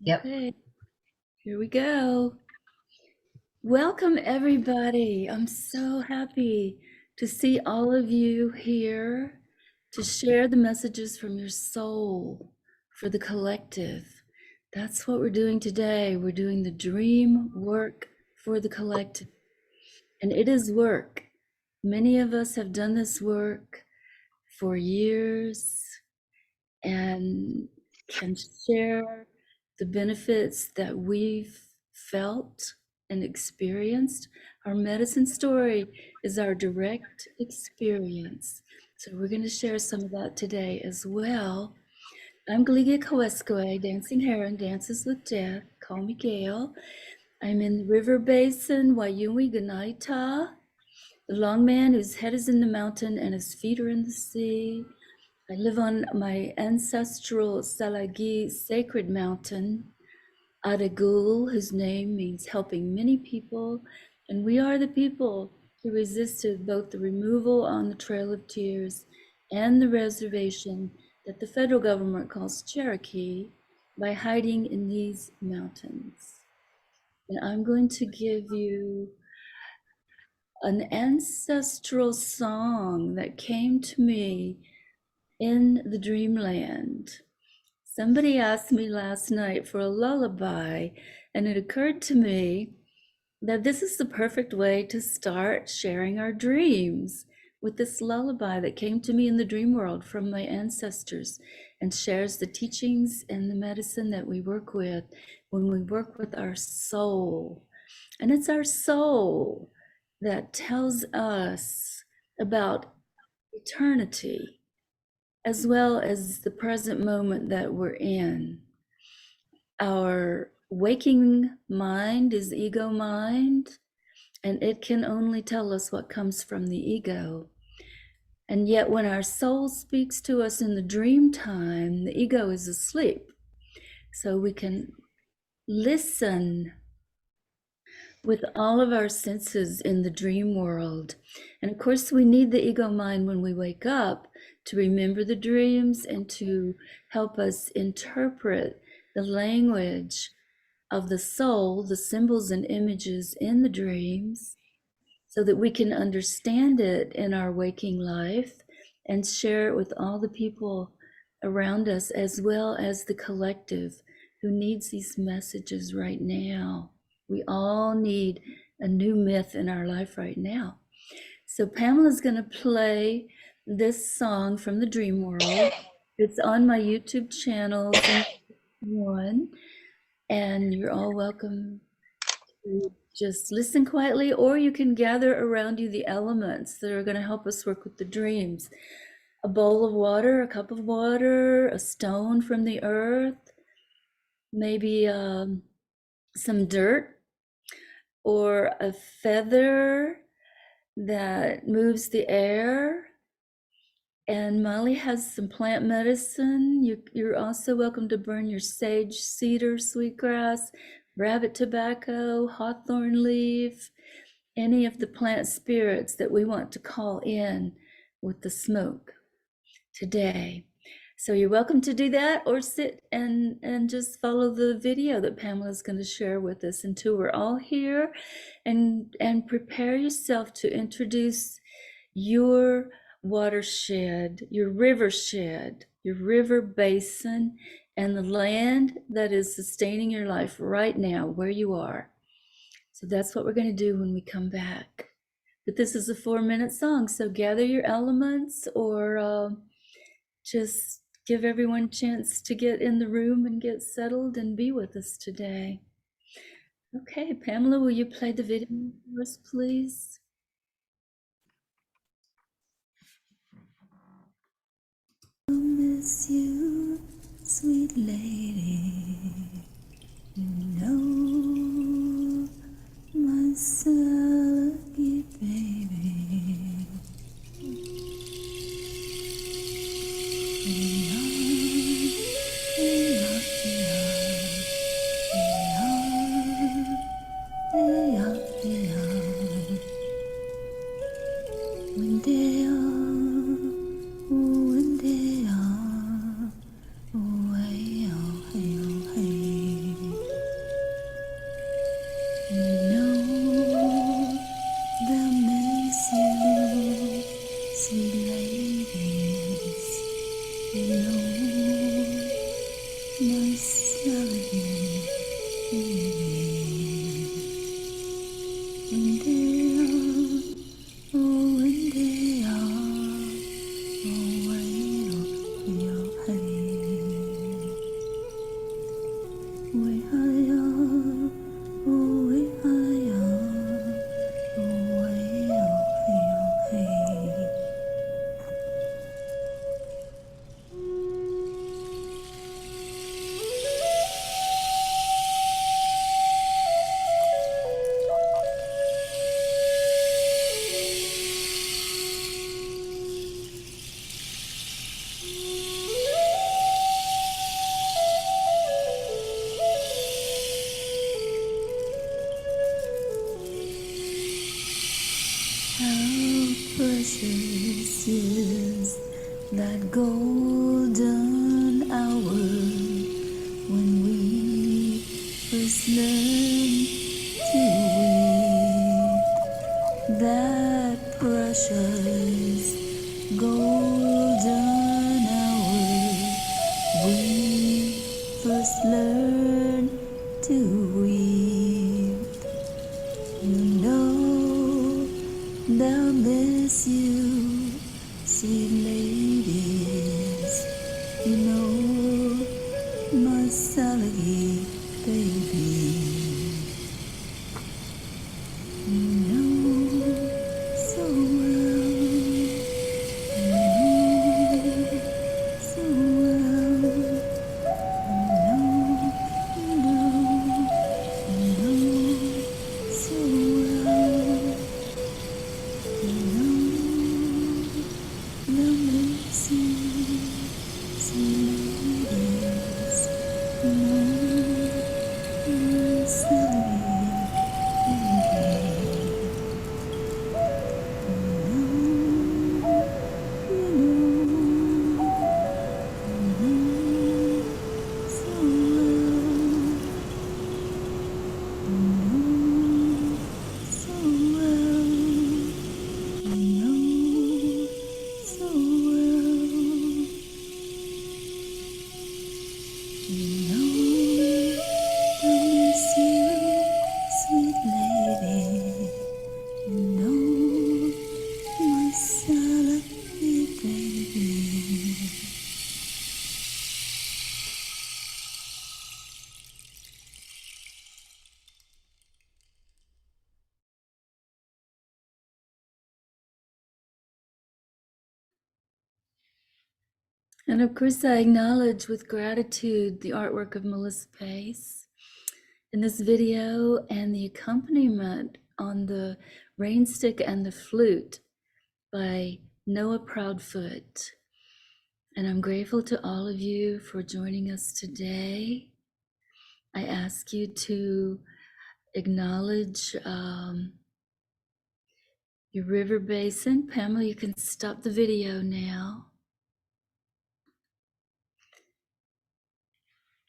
Yep. Okay, here we go. Welcome, everybody. I'm so happy to see all of you here to share the messages from your soul for the collective. That's what we're doing today. We're doing the dream work for the collective, and it is work. Many of us have done this work for years and can share the benefits that we've felt and experienced. Our medicine story is our direct experience. So we're going to share some of that today as well. I'm Galigia Koeskwe, Dancing Heron, Dances with Death. Call me Gail. I'm in the river basin, Wayumi Ganaita, the long man whose head is in the mountain and his feet are in the sea. I live on my ancestral Salagi sacred mountain, Adagul, whose name means helping many people, and we are the people who resisted both the removal on the Trail of Tears and the reservation that the federal government calls Cherokee by hiding in these mountains. And I'm going to give you an ancestral song that came to me in the dreamland. Somebody asked me last night for a lullaby, and it occurred to me that this is the perfect way to start sharing our dreams with this lullaby that came to me in the dream world from my ancestors and shares the teachings and the medicine that we work with when we work with our soul. And it's our soul that tells us about eternity as well as the present moment that we're in. Our waking mind is ego mind, and it can only tell us what comes from the ego. And yet, when our soul speaks to us in the dream time, the ego is asleep. So we can listen with all of our senses in the dream world. And of course, we need the ego mind when we wake up to remember the dreams and to help us interpret the language of the soul, the symbols and images in the dreams, so that we can understand it in our waking life and share it with all the people around us, as well as the collective who needs these messages right now. We all need a new myth in our life right now. So Pamela's going to play this song from the dream world. It's on my YouTube channel, one, and you're all welcome to just listen quietly, or you can gather around you the elements that are going to help us work with the dreams. A bowl of water, a cup of water, a stone from the earth, maybe some dirt, or a feather that moves the air. And Molly has some plant medicine. You're also welcome to burn your sage, cedar, sweetgrass, rabbit tobacco, hawthorn leaf, any of the plant spirits that we want to call in with the smoke today. So you're welcome to do that, or sit and just follow the video that Pamela's going to share with us until we're all here. And prepare yourself to introduce your watershed, your river basin, and the land that is sustaining your life right now where you are. So that's what we're going to do when we come back. But this is a 4-minute song, so gather your elements, or just give everyone a chance to get in the room and get settled and be with us today. Okay, Pamela, will you play the video for us, please? I miss you, sweet lady. You know my silky baby. sweet ladies, you know my melody, and they are, oh, and they are, oh, way, oh, hey, way, hi, oh, way, hi, oh, way, oh, hey. How precious is that golden hour when we first learn to weep. That precious golden hour we first learn to weep. You know they'll miss you, sweet ladies. You know my Sally, baby. You know so well. You know so well. You know so well. You know they'll miss you, sweet ladies. You know my Sally, baby. Sweet lady, you know my salad, baby. And of course, I acknowledge with gratitude the artwork of Melissa Pace in this video and the accompaniment on the rain stick and the flute by Noah Proudfoot. And I'm grateful to all of you for joining us today. I ask you to acknowledge your river basin. Pamela, you can stop the video now.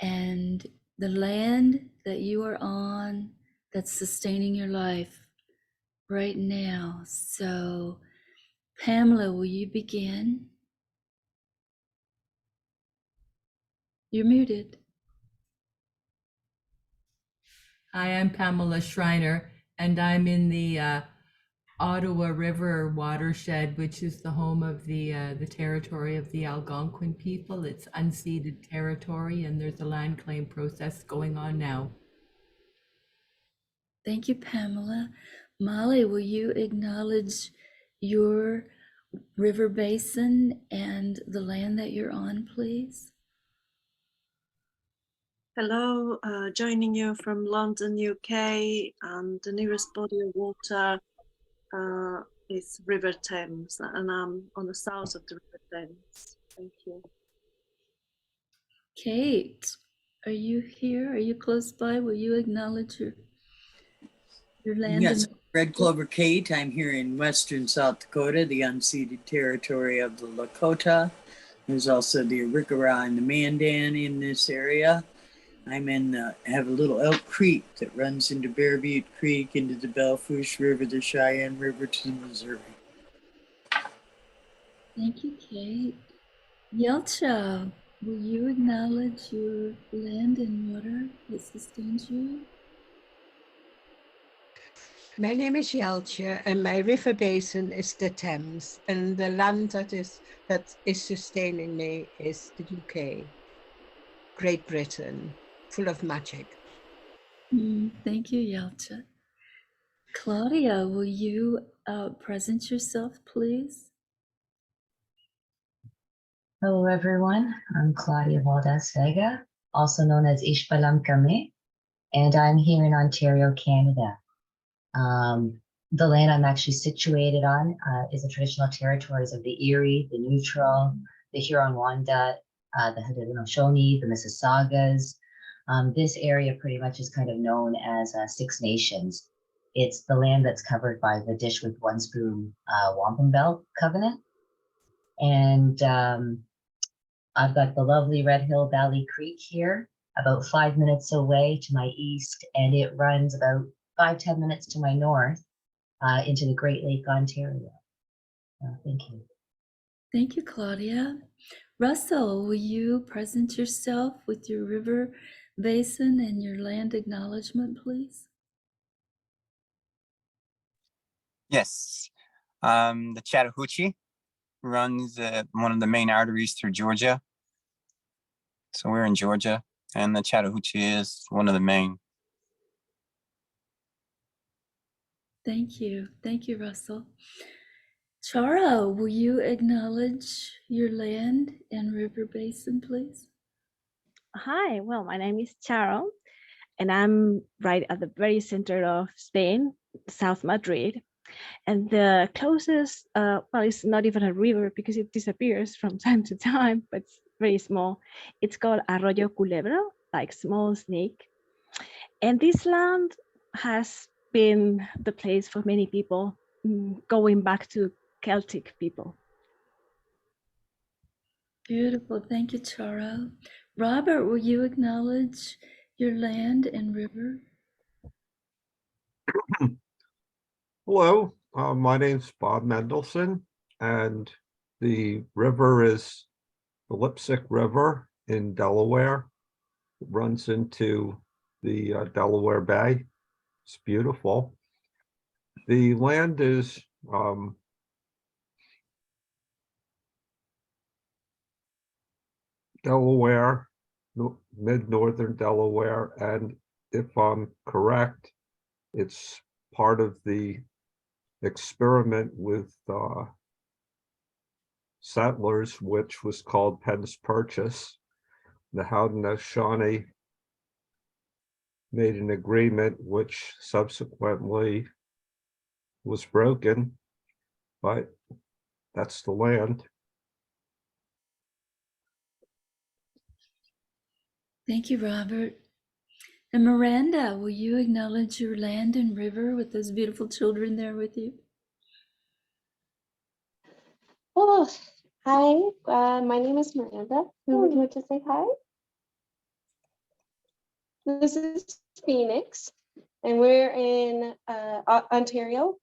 And the land that you are on that's sustaining your life right now. So, Pamela, will you begin? You're muted. Hi, I'm Pamela Schreiner, and I'm in the Ottawa River watershed, which is the home of the territory of the Algonquin people. It's unceded territory, and there's a land claim process going on now. Thank you, Pamela. Molly, will you acknowledge your river basin and the land that you're on, please? Hello, joining you from London, UK, and the nearest body of water is River Thames, and I'm on the south of the River Thames. Thank you. Kate, are you here? Are you close by? Will you acknowledge your land? Yes, Red Clover Kate. I'm here in western South Dakota, the unceded territory of the Lakota. There's also the Arikara and the Mandan in this area. I'm have a little Elk Creek that runs into Bear Butte Creek, into the Belle Fourche River, the Cheyenne River to the Missouri. Thank you, Kate. Yelcha, will you acknowledge your land and water that sustains you? My name is Jeltje, and my river basin is the Thames, and the land that is sustaining me is the UK, Great Britain, full of magic. Thank you, Yelcha. Claudia, will you present yourself, please? Hello, everyone. I'm Claudia Valdez Vega, also known as Ishbalam Kame, and I'm here in Ontario, Canada. The land I'm actually situated on is the traditional territories of the Erie, the Neutral, the Huron-Wendat, the Haudenosaunee, the Mississaugas. This area pretty much is kind of known as Six Nations. It's the land that's covered by the Dish with One Spoon Wampum Belt Covenant. And I've got the lovely Red Hill Valley Creek here, about 5 minutes away to my east, and it runs about 5-10 minutes to my north into the Great Lake, Ontario. Thank you. Thank you, Claudia. Russell, will you present yourself with your river basin and your land acknowledgement, please? Yes. The Chattahoochee runs one of the main arteries through Georgia. So we're in Georgia, and the Chattahoochee is one of the main. Thank you. Thank you, Russell. Chara, will you acknowledge your land and river basin, please? Hi, well, my name is Charo, and I'm right at the very center of Spain, South Madrid. And the closest, well, it's not even a river because it disappears from time to time, but it's very small. It's called Arroyo Culebra, like small snake. And this land has been the place for many people, going back to Celtic people. Beautiful. Thank you, Chara. Robert, will you acknowledge your land and river? Hello, my name's Bob Mendelson, and the river is the Lipsick River in Delaware. It runs into the Delaware Bay. It's beautiful. The land is Delaware, mid-northern Delaware, and if I'm correct, it's part of the experiment with settlers, which was called Penn's Purchase. The Haudenosaunee made an agreement which subsequently was broken, but that's the land. Thank you, Robert. And Miranda, will you acknowledge your land and river with those beautiful children there with you? Oh, hi, my name is Miranda. Who would you like to say hi? This is Phoenix, and we're in Ontario,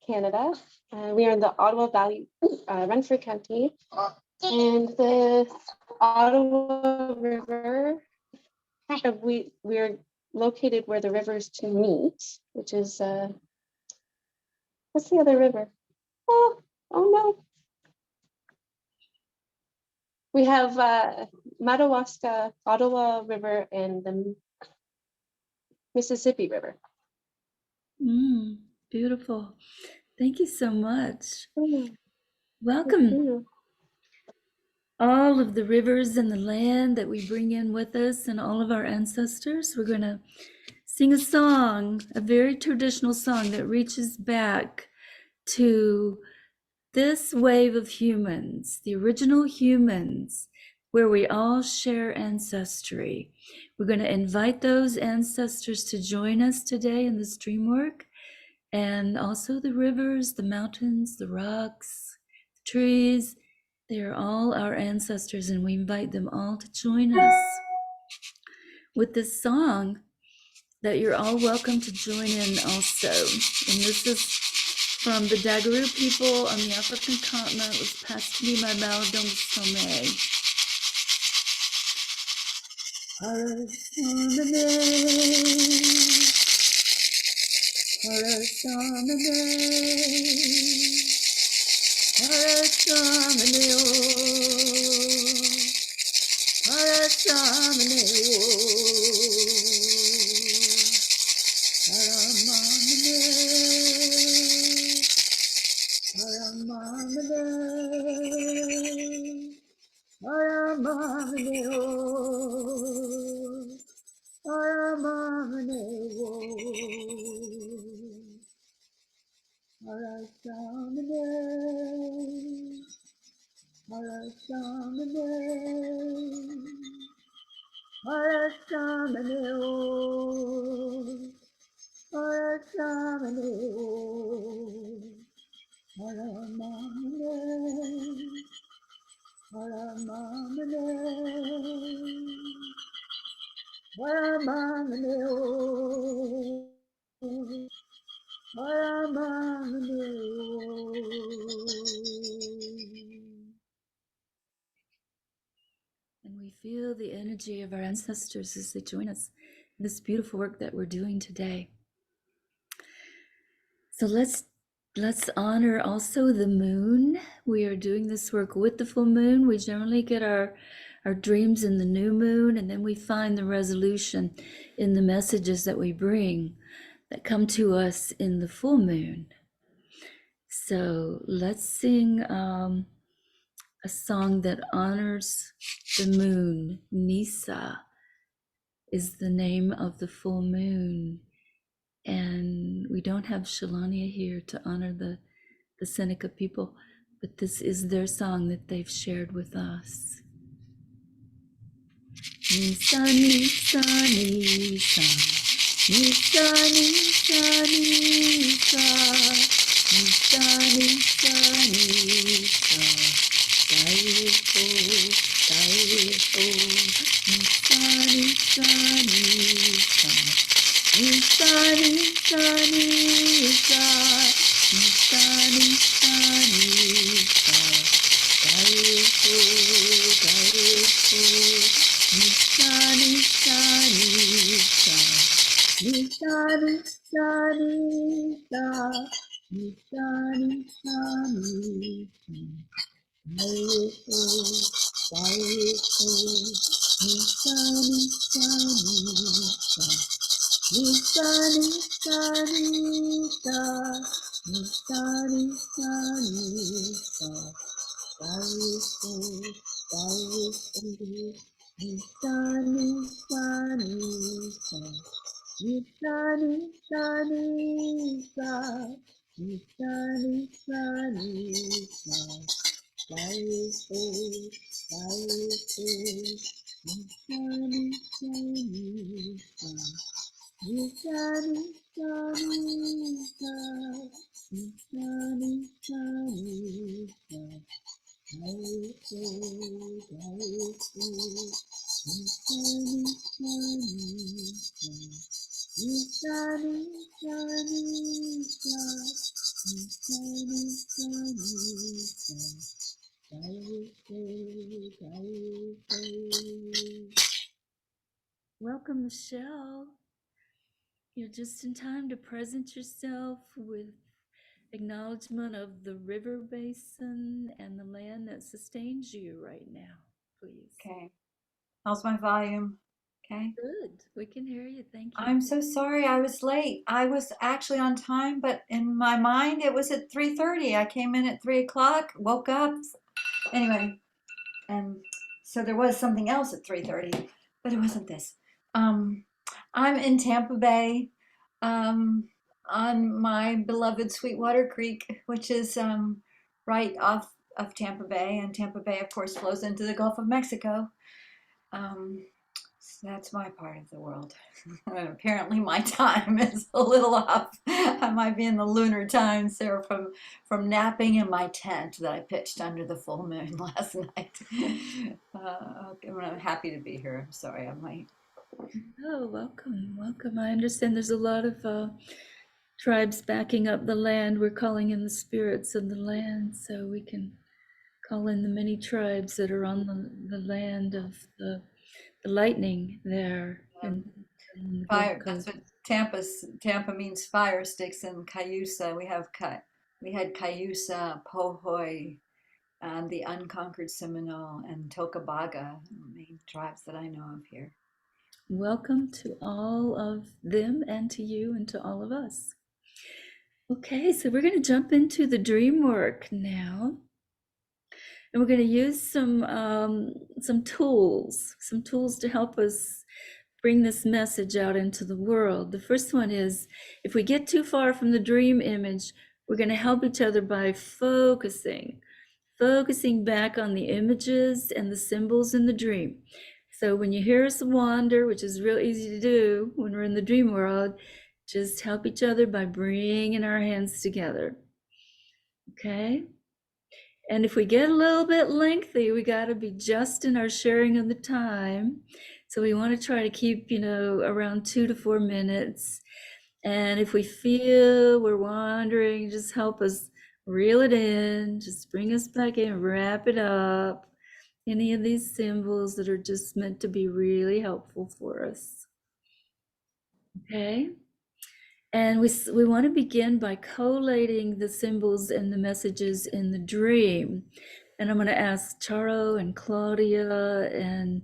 Canada. We are in the Ottawa Valley, Renfrew County, and the Ottawa River. We're located where the rivers to meet, which is what's the other river? Oh no. We have Madawaska, Ottawa River, and the Mississippi River. Beautiful. Thank you so much. Mm. Welcome. All of the rivers and the land that we bring in with us and all of our ancestors. We're going to sing a song, a very traditional song that reaches back to this wave of humans, the original humans, where we all share ancestry. We're going to invite those ancestors to join us today in this Dreamwork, and also the rivers, the mountains, the rocks, the trees. They are all our ancestors, and we invite them all to join us with this song that you're all welcome to join in also. And this is from the Dagaru people on the African continent was passed to me by Maladon Somé. And we feel the energy of our ancestors as they join us in this beautiful work that we're doing today. So let's honor also the moon. We are doing this work with the full moon. We generally get our dreams in the new moon, and then we find the resolution in the messages that we bring that come to us in the full moon. So let's sing a song that honors the moon. Nisa is the name of the full moon. And we don't have Shalania here to honor the Seneca people, but this is their song that they've shared with us. Nisa, Nisa, Nisa, Nisa, Nisa, Nisa, Nisa, Nisa, Nisa, Dai-ho, Dai-ho, Nisa, Nisa, Nisa. Nisa, Nisa, Nisa, Nisa, Nisa, Nisa, Dai-ho, Dai-ho, Nisa, Nisa, Nisa, Nisa, Nisa, Nisa, Nisa, Nisa, Nisa, Dai-ho, Dai-ho, Nisa, Nisa, Nisa. Nisa, Nisa, Nisa, Nisa, Nisa, Nisa, Dai-ho, Dai-ho, Nisa, Nisa, Nisa, Nisa, Nisa, Nisa, Nisa, Nisa, Nisa, Dai-ho, Dai-ho, Nisa, Nisa, Nisa. Nisa, Nisa, Nisa, Nisa, Nisa, Nisa, Dai-ho, Dai-ho, Nisa, Nisa, Nisa, Nisa, Nisa, Nisa, Nisa, Nisa, Nisa, Dai-ho, Dai-ho. Welcome, Michelle. You're just in time to present yourself with acknowledgement of the river basin and the land that sustains you right now, please. Okay. How's my volume? Okay. Good. We can hear you. Thank you. I'm so sorry I was late. I was actually on time, but in my mind it was at 3:30. I came in at 3 o'clock, woke up. Anyway, and so there was something else at 3:30, but it wasn't this. I'm in Tampa Bay, on my beloved Sweetwater Creek, which is right off of Tampa Bay, and Tampa Bay, of course, flows into the Gulf of Mexico. So that's my part of the world. And apparently my time is a little off. I might be in the lunar times there from napping in my tent that I pitched under the full moon last night. I'm happy to be here. I'm sorry I'm late. Oh, welcome, welcome. I understand there's a lot of tribes backing up the land. We're calling in the spirits of the land so we can call in the many tribes that are on the land of the lightning there in the Gulf Fire. That's Coast. what Tampa means fire sticks in Cayusa. We had Cayusa, Pohoy, the Unconquered Seminole, and Tocobaga, the main tribes that I know of here. Welcome to all of them and to you and to all of us. Okay, so we're going to jump into the dream work now. And we're going to use some tools to help us bring this message out into the world. The first one is, if we get too far from the dream image, we're going to help each other by focusing back on the images and the symbols in the dream. So when you hear us wander, which is real easy to do when we're in the dream world, just help each other by bringing our hands together. Okay? And if we get a little bit lengthy, we got to be just in our sharing of the time. So we want to try to keep, around 2 to 4 minutes. And if we feel we're wandering, just help us reel it in, just bring us back in, wrap it up. Any of these symbols that are just meant to be really helpful for us. Okay? And we want to begin by collating the symbols and the messages in the dream. And I'm going to ask Charo and Claudia and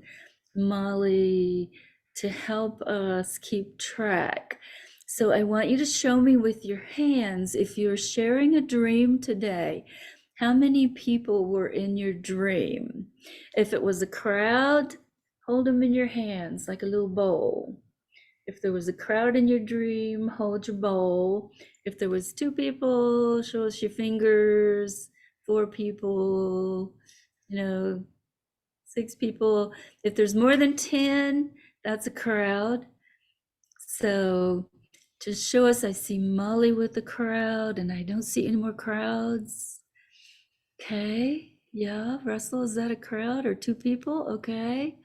Molly to help us keep track. So I want you to show me with your hands, if you're sharing a dream today, how many people were in your dream? If it was a crowd, hold them in your hands like a little bowl. If there was a crowd in your dream, hold your bowl. If there was 2 people, show us your fingers. 4 people, 6 people. If there's more than 10, that's a crowd. So just show us. I see Molly with the crowd and I don't see any more crowds. Okay, yeah, Russell, is that a crowd or 2 people? Okay,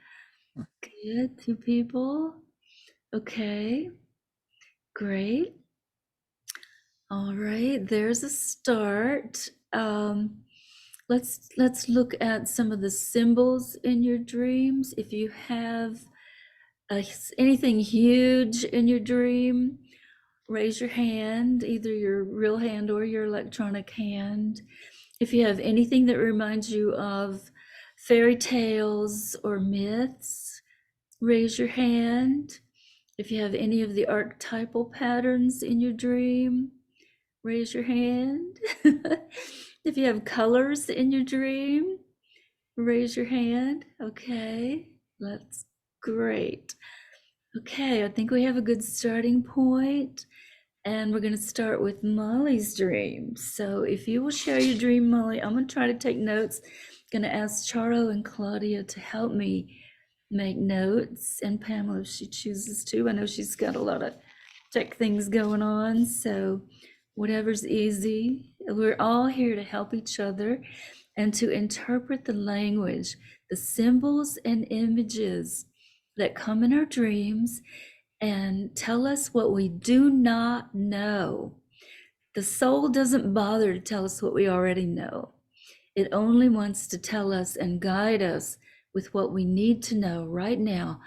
good, 2 people. Okay, great. All right, there's a start. Let's look at some of the symbols in your dreams. If you have anything huge in your dream, raise your hand, either your real hand or your electronic hand. If you have anything that reminds you of fairy tales or myths, raise your hand. If you have any of the archetypal patterns in your dream, raise your hand. If you have colors in your dream, raise your hand. Okay, that's great. Okay, I think we have a good starting point. And we're going to start with Molly's dream. So if you will share your dream, Molly, I'm going to try to take notes. I'm going to ask Charo and Claudia to help me make notes. And Pamela, if she chooses to. I know she's got a lot of tech things going on. So whatever's easy. We're all here to help each other and to interpret the language, the symbols and images that come in our dreams and tell us what we do not know. The soul doesn't bother to tell us what we already know. It only wants to tell us and guide us with what we need to know right now.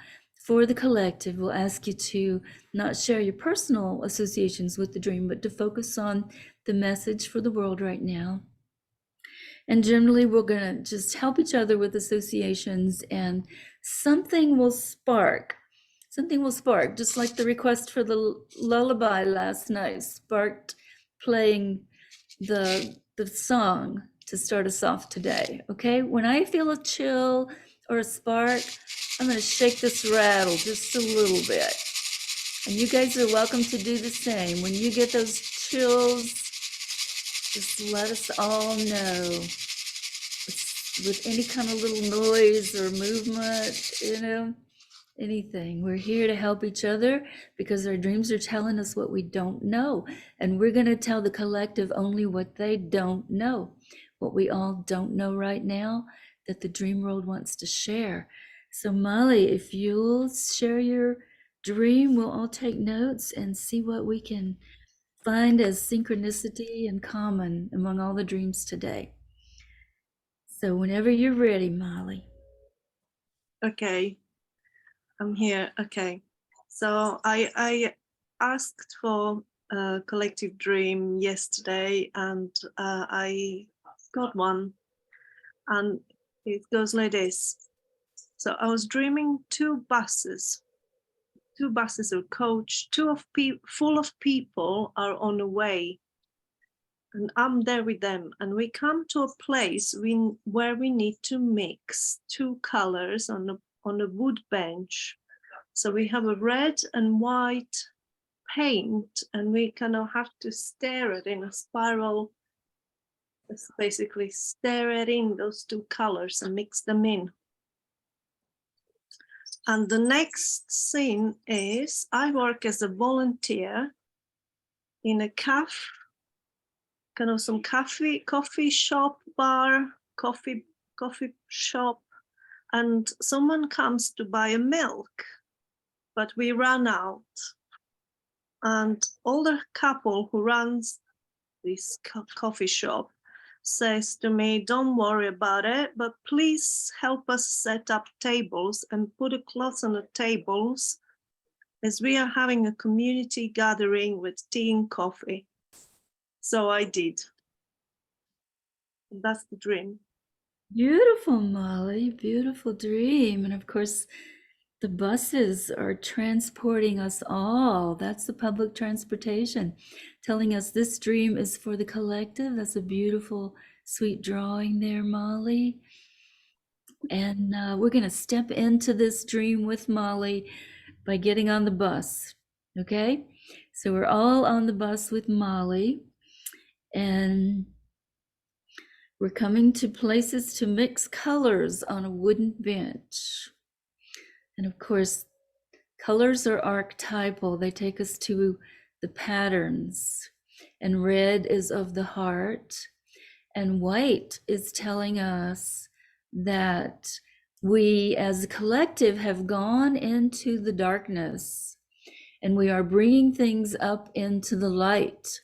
For the collective, we'll ask you to not share your personal associations with the dream, but to focus on the message for the world right now. And generally, we're going to just help each other with associations, and something will spark. Something will spark, just like the request for the lullaby last night sparked playing the song to start us off today. Okay, when I feel a chill or a spark, I'm going to shake this rattle just a little bit. And you guys are welcome to do the same. When you get those chills, just let us all know. With any kind of little noise or movement, anything. We're here to help each other because our dreams are telling us what we don't know. And we're going to tell the collective only what they don't know, what we all don't know right now that the dream world wants to share. So Molly, if you'll share your dream, we'll all take notes and see what we can find as synchronicity and common among all the dreams today. So whenever you're ready, Molly. Okay, I'm here. Okay, so I asked for a collective dream yesterday, and I got one, and it goes like this. So I was dreaming two buses or coach, full of people are on the way, and I'm there with them, and we come to a place where we need to mix two colors on a wood bench. So we have a red and white paint, and we kind of have to stare at in a spiral. It's basically stare at in those two colors and mix them in. And the next scene is I work as a volunteer in a cafe, kind of some coffee shop, bar, coffee shop, and someone comes to buy a milk, but we ran out. And older couple who runs this coffee shop says to me, don't worry about it, but please help us set up tables and put a cloth on the tables, as we are having a community gathering with tea and coffee. So I did. That's the dream. Beautiful, Molly. Beautiful dream. And of course, the buses are transporting us all. That's the public transportation, telling us this dream is for the collective. That's a beautiful, sweet drawing there, Molly. And we're going to step into this dream with Molly by getting on the bus. Okay? So we're all on the bus with Molly. And we're coming to places to mix colors on a wooden bench. And of course, colors are archetypal. They take us to the patterns. And red is of the heart. And white is telling us that we as a collective have gone into the darkness. And we are bringing things up into the light.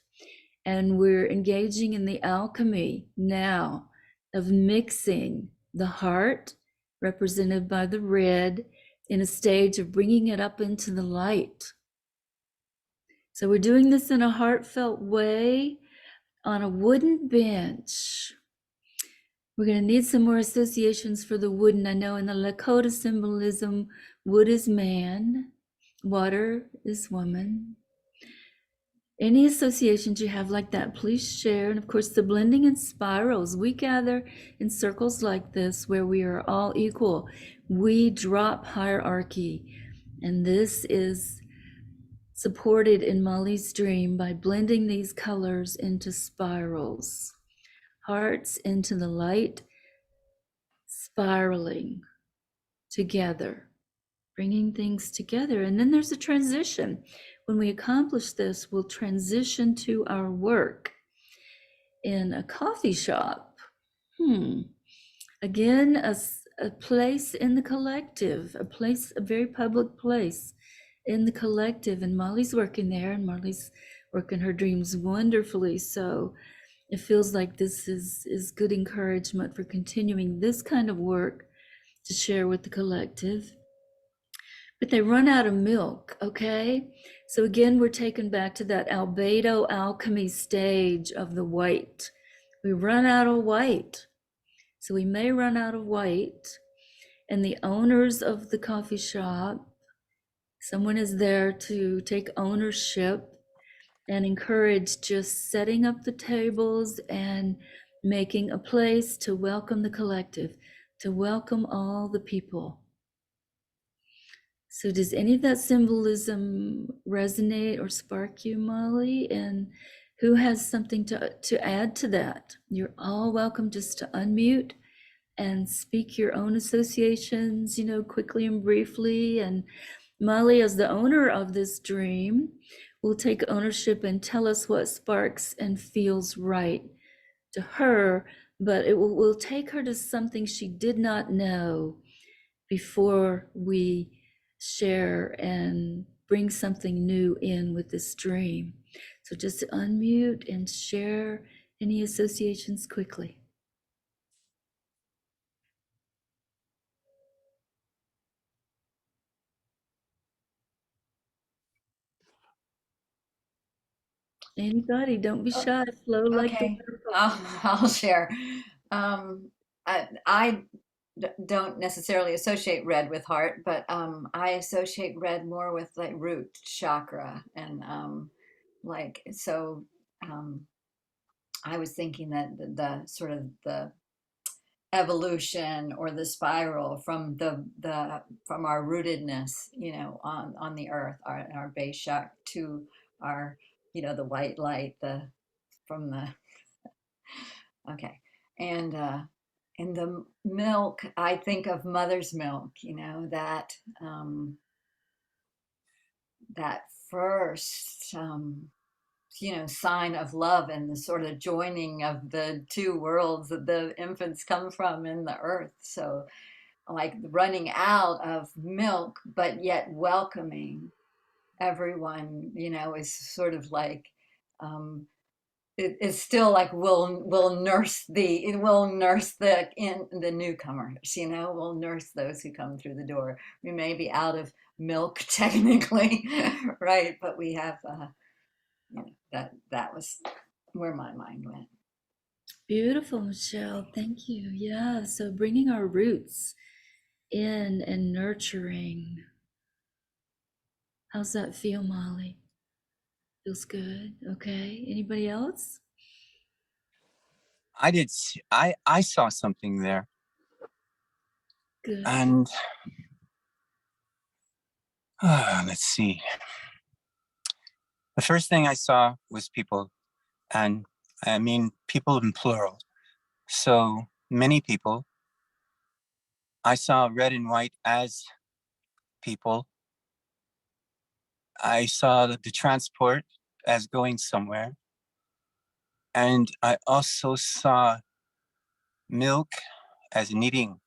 And we're engaging in the alchemy now of mixing the heart, represented by the red, in a stage of bringing it up into the light. So we're doing this in a heartfelt way on a wooden bench. We're going to need some more associations for the wooden. I know in the Lakota symbolism, wood is man, water is woman. Any associations you have like that, please share. And of course, the blending in spirals. We gather in circles like this where we are all equal. We drop hierarchy. And this is supported in Molly's dream by blending these colors into spirals. Hearts into the light, spiraling together, bringing things together. And then there's a transition. When we accomplish this, we'll transition to our work in a coffee shop. Again, a place in the collective, a very public place in the collective. And Molly's working there, and Molly's working her dreams wonderfully. So it feels like this is good encouragement for continuing this kind of work to share with the collective. But they run out of milk, okay? So again, we're taken back to that albedo alchemy stage of the white. We run out of white. So we may run out of white. And the owners of the coffee shop, someone is there to take ownership and encourage just setting up the tables and making a place to welcome the collective, to welcome all the people. So does any of that symbolism resonate or spark you, Molly? And who has something to add to that? You're all welcome just to unmute and speak your own associations, quickly and briefly. And Molly, as the owner of this dream, will take ownership and tell us what sparks and feels right to her, but it will take her to something she did not know before we share and bring something new in with this dream. So just unmute and share any associations quickly. Anybody, don't be shy, flow like the Okay, river. I'll share. I don't necessarily associate red with heart, but I associate red more with like root chakra and like so. I was thinking that the sort of the evolution or the spiral from the from our rootedness, you know, on the earth, our base chakra to our, you know, the white light, the from the okay, and in the milk, I think of mother's milk, you know, that first you know, sign of love and the sort of joining of the two worlds that the infants come from in the earth. So like running out of milk, but yet welcoming everyone, you know, is sort of like it's still like we'll nurse the newcomers, you know, we'll nurse those who come through the door. We may be out of milk technically, right? But we have you know, that was where my mind went. Beautiful, Michelle. Thank you. Yeah. So bringing our roots in and nurturing. How's that feel, Molly? Feels good. Okay. Anybody else? I saw something there, Good. and let's see. The first thing I saw was people, and I mean people in plural. So many people. I saw red and white as people. I saw the transport as going somewhere. And I also saw milk as needing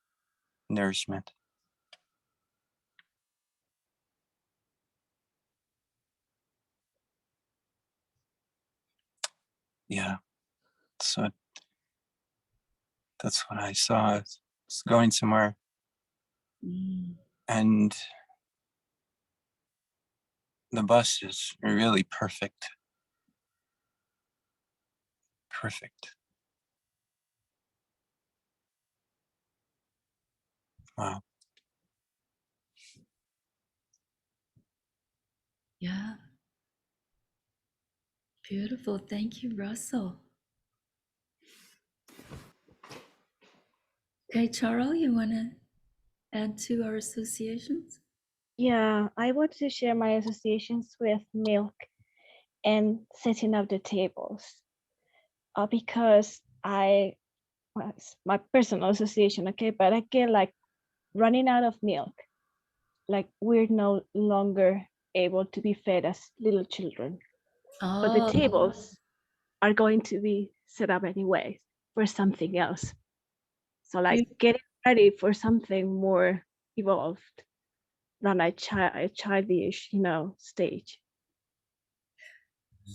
nourishment. Yeah, so that's what I saw. It's going somewhere. And the bus is really perfect. Perfect. Wow. Yeah. Beautiful. Thank you, Russell. Okay, Charles, you want to add to our associations? Yeah, I want to share my associations with milk and setting up the tables. Because well, it's my personal association, okay, but I get like running out of milk, like we're no longer able to be fed as little children, but the Oh, tables are going to be set up anyway for something else. So like getting ready for something more evolved than a childish, you know, stage.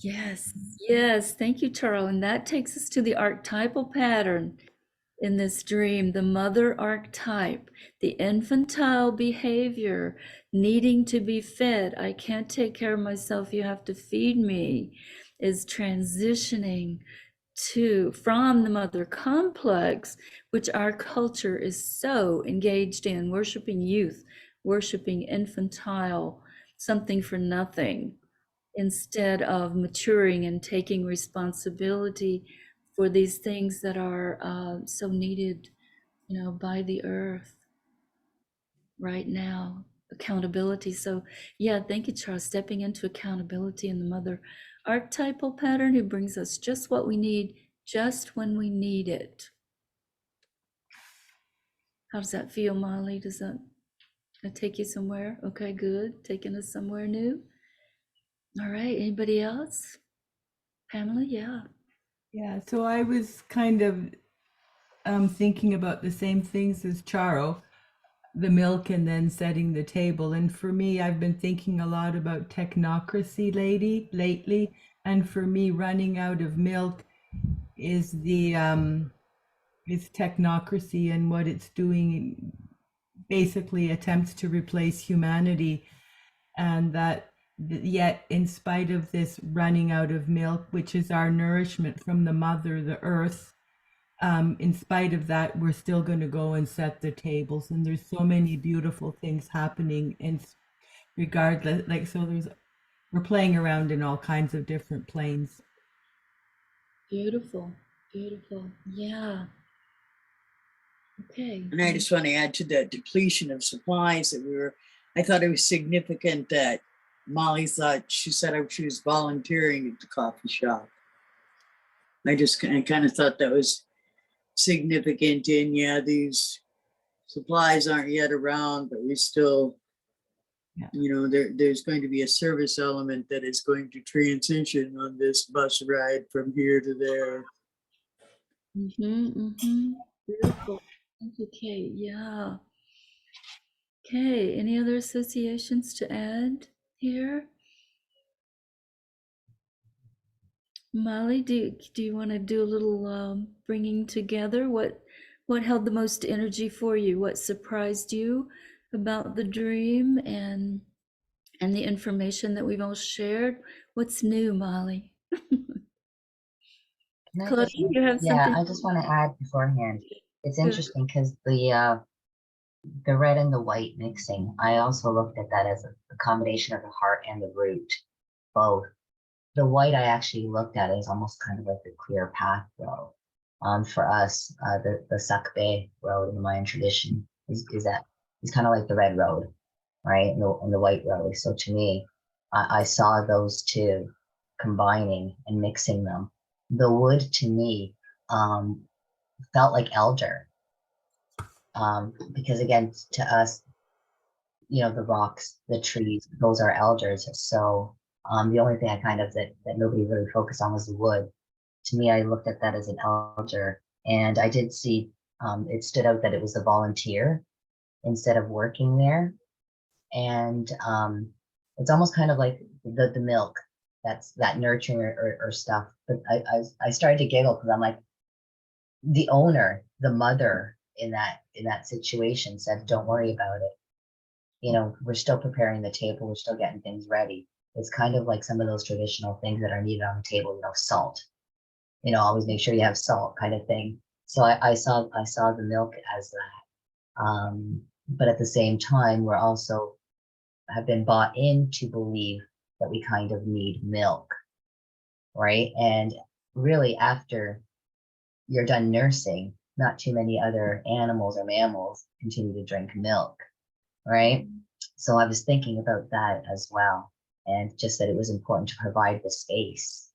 yes. Yes. Thank you, Charles. And that takes us to the archetypal pattern in this dream, the mother archetype, the infantile behavior, needing to be fed. I can't take care of myself. You have to feed me, is transitioning from the mother complex, which our culture is so engaged in, worshiping youth, worshiping infantile, something for nothing, instead of maturing and taking responsibility for these things that are so needed, you know, by the earth right now. Accountability. So yeah, thank you, Charles. Stepping into accountability in the mother archetypal pattern, who brings us just what we need, just when we need it. How does that feel, Molly? Does that take you somewhere? Okay, good. Taking us somewhere new. All right. Anybody else? Pamela? Yeah. Yeah, so I was kind of thinking about the same things as Charo. the milk and then setting the table. And for me, I've been thinking a lot about technocracy lately. And for me, running out of milk is is technocracy, and what it's doing basically attempts to replace humanity. And that yet, in spite of this running out of milk, which is our nourishment from the mother, the earth, in spite of that, we're still going to go and set the tables. And there's so many beautiful things happening, and regardless, like, so we're playing around in all kinds of different planes. Beautiful, beautiful. Yeah. Okay. And I just want to add to the depletion of supplies that I thought it was significant that Molly thought, she said she was volunteering at the coffee shop. I kind of thought that was significant. And yeah, these supplies aren't yet around, but we still, there's going to be a service element that is going to transition on this bus ride from here to there. Beautiful. Thank you, Kate. Yeah. Okay, any other associations to add here? Molly, do you want to do a little bringing together? What held the most energy for you? What surprised you about the dream and the information that we've all shared? What's new, Molly? Claudia, you have something? Yeah, I just want to add beforehand. It's Good. interesting because the red and the white mixing, I also looked at that as a combination of the heart and the root, both. The white I actually looked at as almost kind of like the clear path though. For us, the Sakbe road in the Mayan tradition is kind of like the red road, right? And the white road. So to me, I saw those two combining and mixing them. The wood to me felt like elder, because again, to us, the rocks, the trees, those are elders. So the only thing I kind of that nobody really focused on was the wood. To me, I looked at that as an elder, and I did see it stood out that it was a volunteer instead of working there, and it's almost kind of like the milk, that's that nurturing or stuff. But I started to giggle because I'm like, the owner, the mother in that situation said, "Don't worry about it. We're still preparing the table. We're still getting things ready." It's kind of like some of those traditional things that are needed on the table. Salt. Always make sure you have salt, kind of thing. So I saw the milk as that. But at the same time, we're also have been bought in to believe that we kind of need milk, right? And really, after you're done nursing, not too many other animals or mammals continue to drink milk, right? So I was thinking about that as well, and just that it was important to provide the space.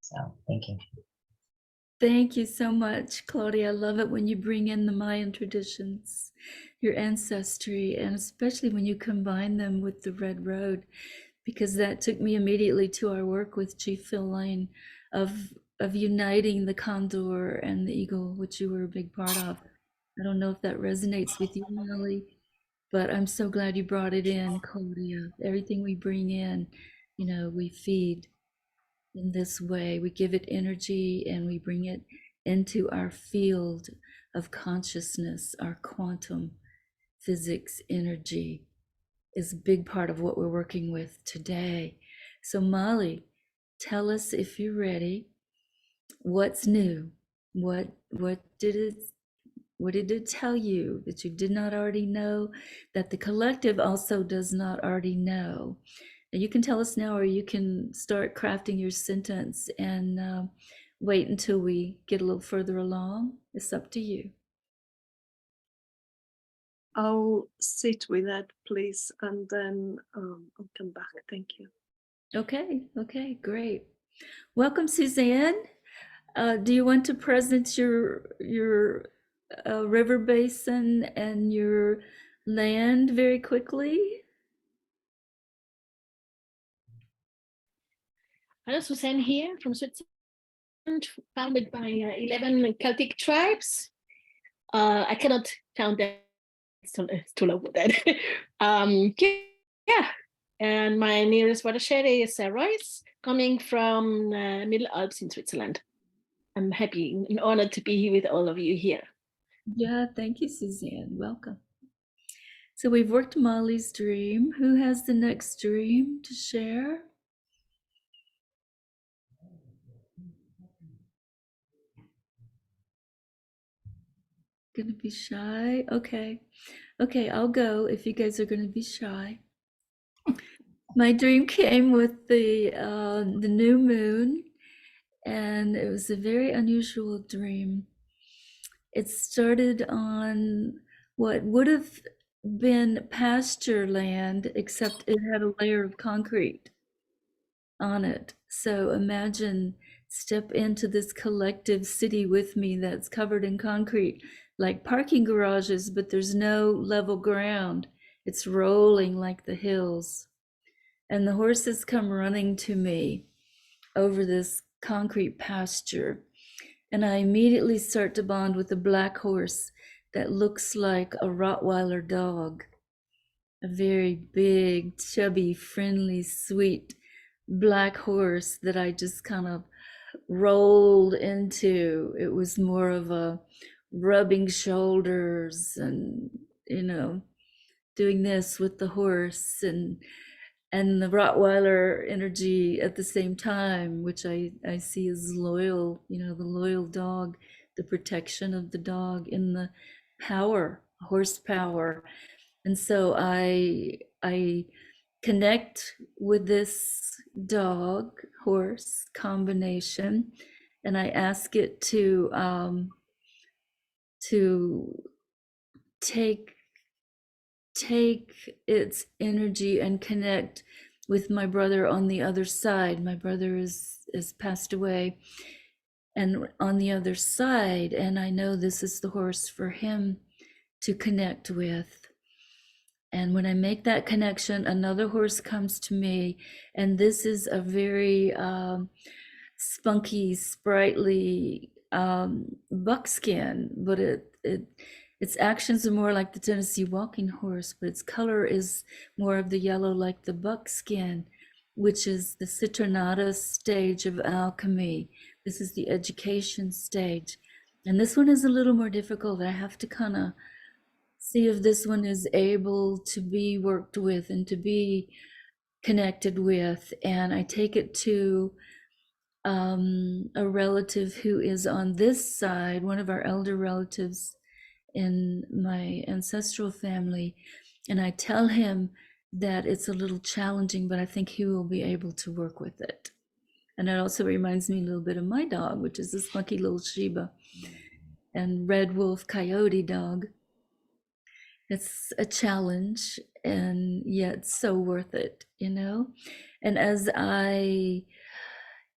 So thank you. Thank you so much, Claudia. I love it when you bring in the Mayan traditions, your ancestry, and especially when you combine them with the Red Road, because that took me immediately to our work with Chief Phil Lane of uniting the condor and the eagle, which you were a big part of. I don't know if that resonates with you, Molly, but I'm so glad you brought it in, Claudia. Everything we bring in, we feed in this way. We give it energy and we bring it into our field of consciousness. Our quantum physics energy is a big part of what we're working with today. So Molly, tell us, if you're ready, what's new? What did it tell you that you did not already know, that the collective also does not already know? And you can tell us now, or you can start crafting your sentence and wait until we get a little further along. It's up to you. I'll sit with that, please, and then I'll come back. Thank you. Okay, great. Welcome, Suzanne. Do you want to present your river basin and your land very quickly? Hello, Suzanne here from Switzerland, founded by 11 Celtic tribes. I cannot count them it's too low for that. Yeah, and my nearest watershed is Royce, coming from Middle Alps in Switzerland. I'm happy and honored to be here with all of you here. Yeah, thank you, Suzanne. Welcome. So we've worked Molly's dream. Who has the next dream to share? Gonna be shy? Okay. Okay, I'll go if you guys are gonna be shy. My dream came with the new moon, and it was a very unusual dream. It started on what would have been pasture land, except it had a layer of concrete on it. So imagine step into this collective city with me that's covered in concrete, like parking garages, but there's no level ground. It's rolling like the hills. And the horses come running to me over this concrete pasture. And I immediately start to bond with a black horse that looks like a Rottweiler dog. A very big, chubby, friendly, sweet black horse that I just kind of rolled into. It was more of a rubbing shoulders and, doing this with the horse and the Rottweiler energy at the same time, which I see as loyal, the loyal dog, the protection of the dog in the power, horsepower. And so I connect with this dog horse combination, and I ask it to take its energy and connect with my brother on the other side. My brother is passed away, and on the other side, and I know this is the horse for him to connect with. And when I make that connection, another horse comes to me, and this is a very spunky, sprightly buckskin, but its actions are more like the Tennessee walking horse, but its color is more of the yellow like the buckskin, which is the citronata stage of alchemy. This is the education stage. And this one is a little more difficult. I have to kind of see if this one is able to be worked with and to be connected with. And I take it to a relative who is on this side, one of our elder relatives in my ancestral family, and I tell him that it's a little challenging, but I think he will be able to work with it. And it also reminds me a little bit of my dog, which is a spunky little Shiba and red wolf coyote dog. It's a challenge and yet so worth it, And as I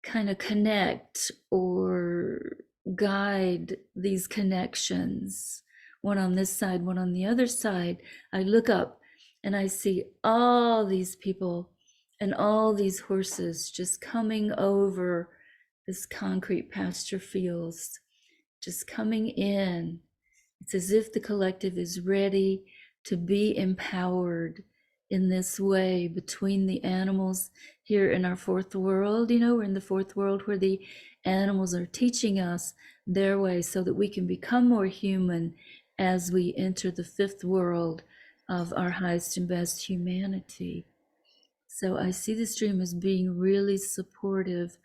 kind of connect or guide these connections, one on this side, one on the other side, I look up and I see all these people and all these horses just coming over this concrete pasture fields, just coming in. It's as if the collective is ready to be empowered in this way between the animals here in our fourth world. We're in the fourth world where the animals are teaching us their way so that we can become more human as we enter the fifth world of our highest and best humanity. So I see this dream as being really supportive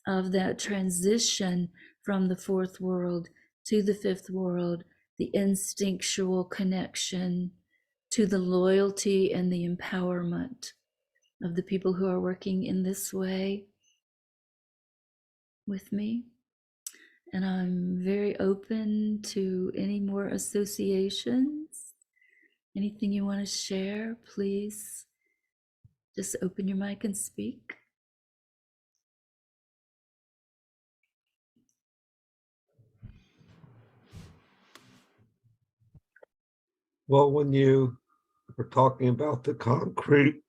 of that transition from the fourth world to the fifth world, the instinctual connection to the loyalty and the empowerment of the people who are working in this way with me. And I'm very open to any more associations. Anything you want to share, please just open your mic and speak. Well, when you were talking about the concrete,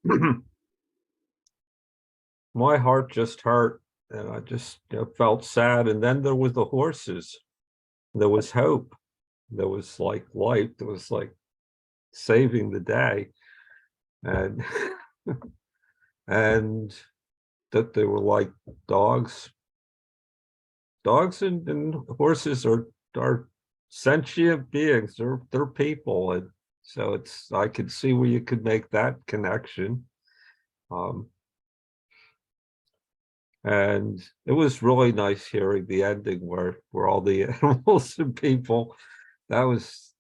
my heart just hurt and I just felt sad. And then there was the horses. There was hope. There was like life. There was like saving the day, and and that they were like dogs. Dogs and horses are sentient beings. They're people, and so I could see where you could make that connection. And it was really nice hearing the ending where all the animals and people, that was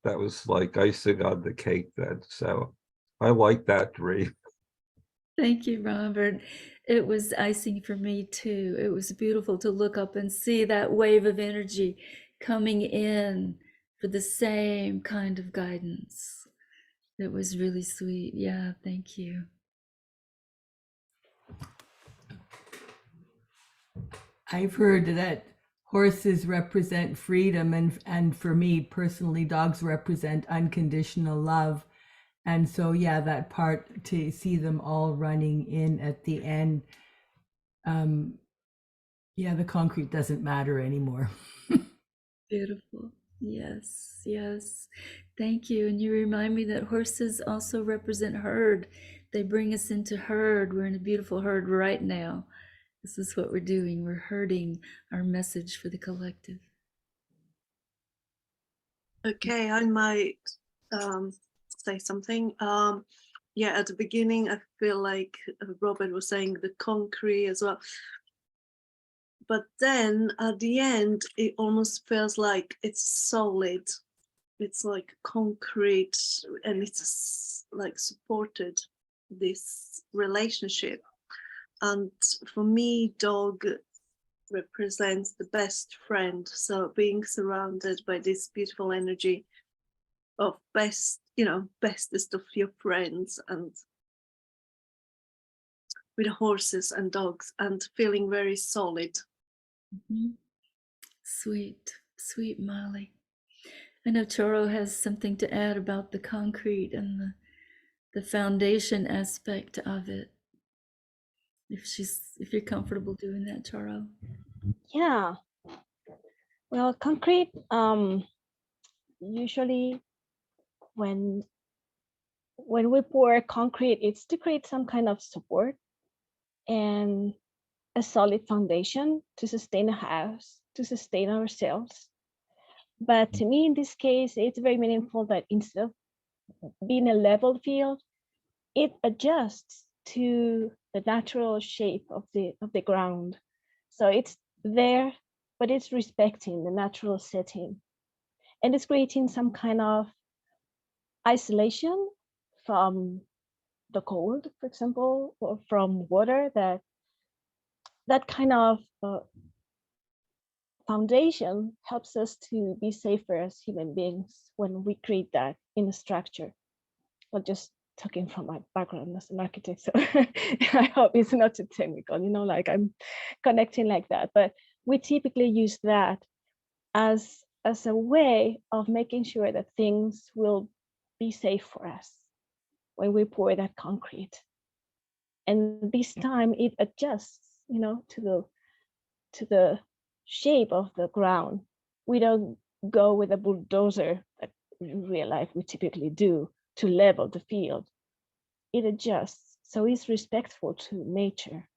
like icing on the cake then. So I like that dream. Thank you, Robert. It was icing for me too. It was beautiful to look up and see that wave of energy coming in for the same kind of guidance. It was really sweet. Yeah, thank you. I've heard that horses represent freedom, and for me personally, dogs represent unconditional love. And so, yeah, that part, to see them all running in at the end, yeah, the concrete doesn't matter anymore. Beautiful. Yes, yes. Thank you. And you remind me that horses also represent herd. They bring us into herd. We're in a beautiful herd right now. This is what we're doing. We're herding our message for the collective. Okay, I might say something. Yeah, at the beginning, I feel like Robert was saying the concrete as well. But then at the end, it almost feels like it's solid. It's like concrete, and it's like supported this relationship. And for me, dog represents the best friend. So being surrounded by this beautiful energy of bestest of your friends, and with horses and dogs, and feeling very solid. Mhm. Sweet, sweet Molly. I know Choro has something to add about the concrete and the foundation aspect of it. If you're comfortable doing that, Choro. Yeah. Well, concrete, usually when we pour concrete, it's to create some kind of support and a solid foundation to sustain a house, to sustain ourselves. But to me, in this case, it's very meaningful that instead of being a level field, it adjusts to the natural shape of the ground. So it's there, but it's respecting the natural setting. And it's creating some kind of isolation from the cold, for example, or from water. That kind of foundation helps us to be safer as human beings when we create that in a structure. Not just talking from my background as an architect, so I hope it's not too technical, like I'm connecting like that. But we typically use that as a way of making sure that things will be safe for us when we pour that concrete. And this time it adjusts, to the shape of the ground. We don't go with a bulldozer that in real life we typically do to level the field. It adjusts, so it's respectful to nature,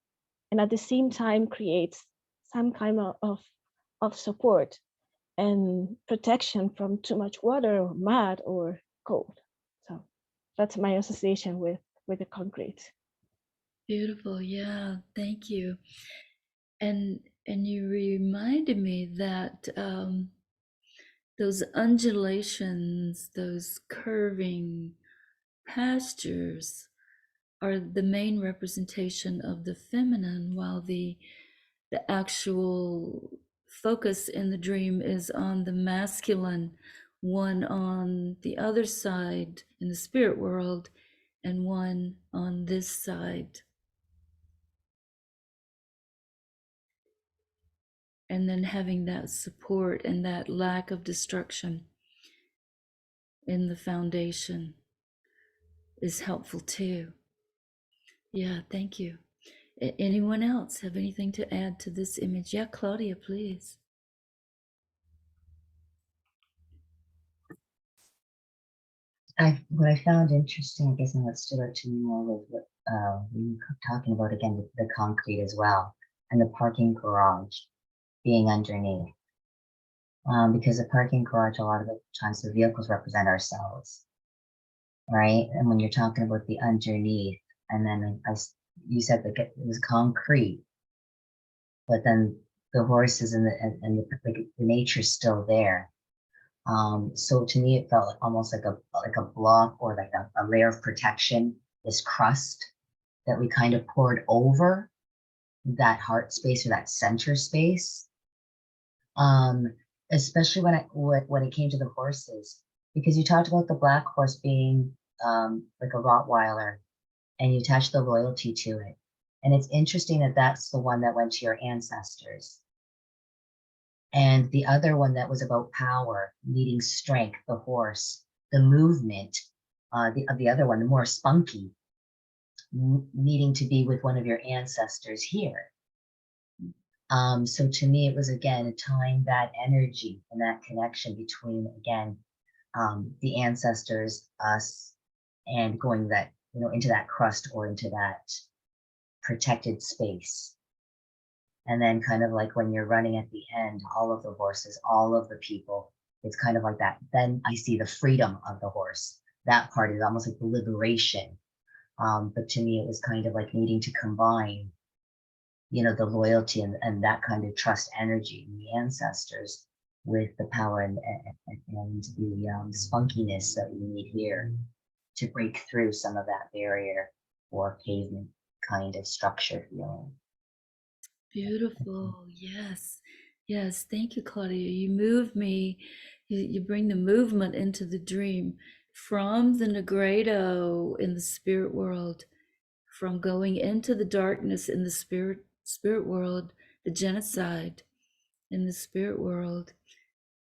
and at the same time creates some kind of support and protection from too much water or mud or cold. So that's my association with the concrete. Beautiful. Yeah, thank you. And you reminded me that those undulations, those curving pastures are the main representation of the feminine, while the actual focus in the dream is on the masculine, one on the other side in the spirit world and one on this side. And then having that support and that lack of destruction in the foundation is helpful too. Yeah, thank you. Anyone else have anything to add to this image? Yeah, Claudia, please. what I found interesting, I guess, and what stood out to me more was what we were talking about again, the concrete as well, and the parking garage being underneath. Because the parking garage, a lot of the times the vehicles represent ourselves, right? And when you're talking about the underneath, and then you said that it was concrete, but then the horses and the nature's still there. So to me, it felt almost like a block or like a layer of protection, this crust that we kind of poured over that heart space or that center space. Especially when it came to the horses, because you talked about the black horse being like a Rottweiler, and you attached the loyalty to it. And it's interesting that that's the one that went to your ancestors. And the other one that was about power, needing strength, the horse, the movement, the other one, the more spunky, needing to be with one of your ancestors here. So to me, it was again tying that energy and that connection between, again, the ancestors, us, and going that, into that crust or into that protected space. And then kind of like when you're running at the end, all of the horses, all of the people, it's kind of like that. Then I see the freedom of the horse. That part is almost like the liberation. But to me, it was kind of like needing to combine, the loyalty and that kind of trust energy in the ancestors with the power and the spunkiness that we need here to break through some of that barrier or pavement kind of structure feeling. Beautiful. Yes. Yes. Thank you, Claudia. You move me. You bring the movement into the dream from the Negredo in the spirit world, from going into the darkness in the spirit world, the genocide in the spirit world,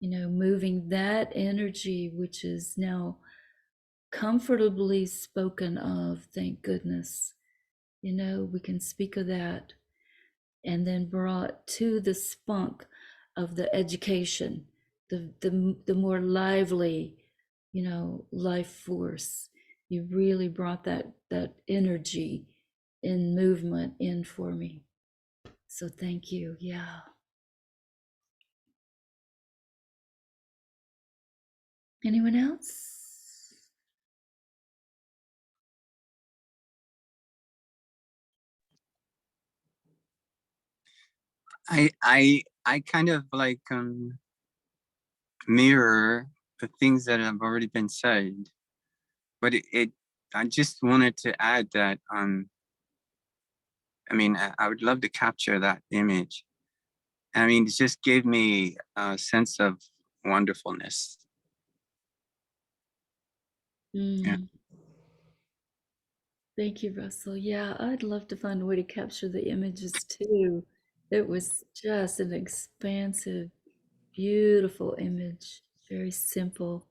moving that energy, which is now comfortably spoken of, thank goodness. We can speak of that. And then brought to the spunk of the education, the more lively, life force. You really brought that energy in movement in for me. So thank you. Yeah. Anyone else? I kind of like mirror the things that have already been said, but I just wanted to add that I mean, I would love to capture that image. I mean, it just gave me a sense of wonderfulness. Yeah. Thank you, Russell. Yeah, I'd love to find a way to capture the images too. It was just an expansive, beautiful image, very simple,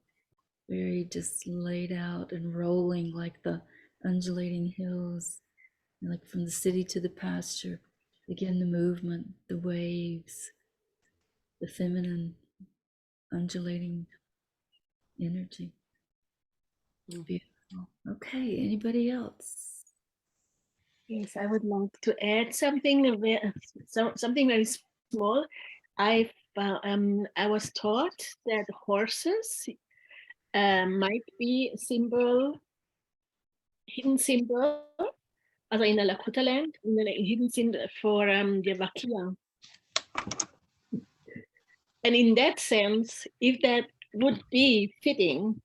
very just laid out and rolling like the undulating hills, like from the city to the pasture. Again, the movement, the waves, the feminine undulating energy. Beautiful. Okay, anybody else? Yes, I would like to add something something very small. I was taught that horses might be hidden symbol, also in the Lakota land, hidden symbol for the Wakia. And in that sense, if that would be fitting,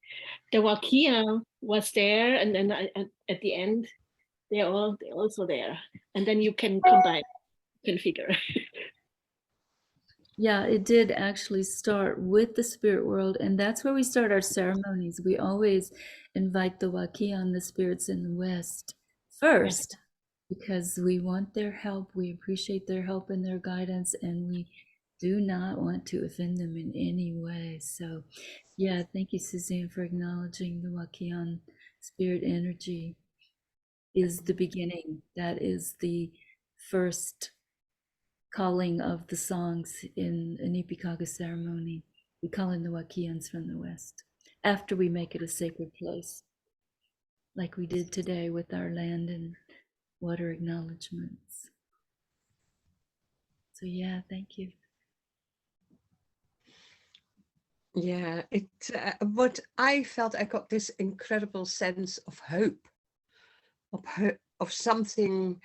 the Wakia was there, and then at the end, they're also there, and then you can combine, configure. Yeah, it did actually start with the spirit world, and that's where we start our ceremonies. We always invite the Wakian, the spirits in the West, first, because we want their help. We appreciate their help and their guidance, and we do not want to offend them in any way. So, yeah, thank you, Suzanne, for acknowledging the Wakian spirit energy is the beginning. That is the first calling of the songs in an Ipikaga ceremony. We call in the Wakians from the West. after we make it a sacred place, like we did today with our land and water acknowledgements. So yeah, thank you. Yeah, what I felt, I got this incredible sense of hope, of something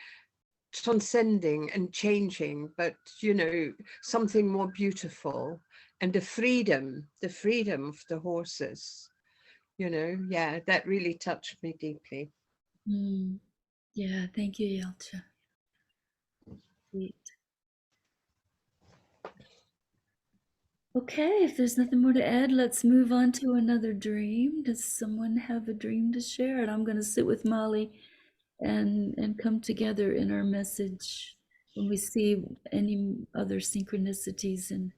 transcending and changing, but something more beautiful, and the freedom of the horses. Yeah, that really touched me deeply. Yeah, thank you, Yelcha. Sweet. Okay, if there's nothing more to add, let's move on to another dream. Does someone have a dream to share? And I'm going to sit with Molly and come together in our message when we see any other synchronicities and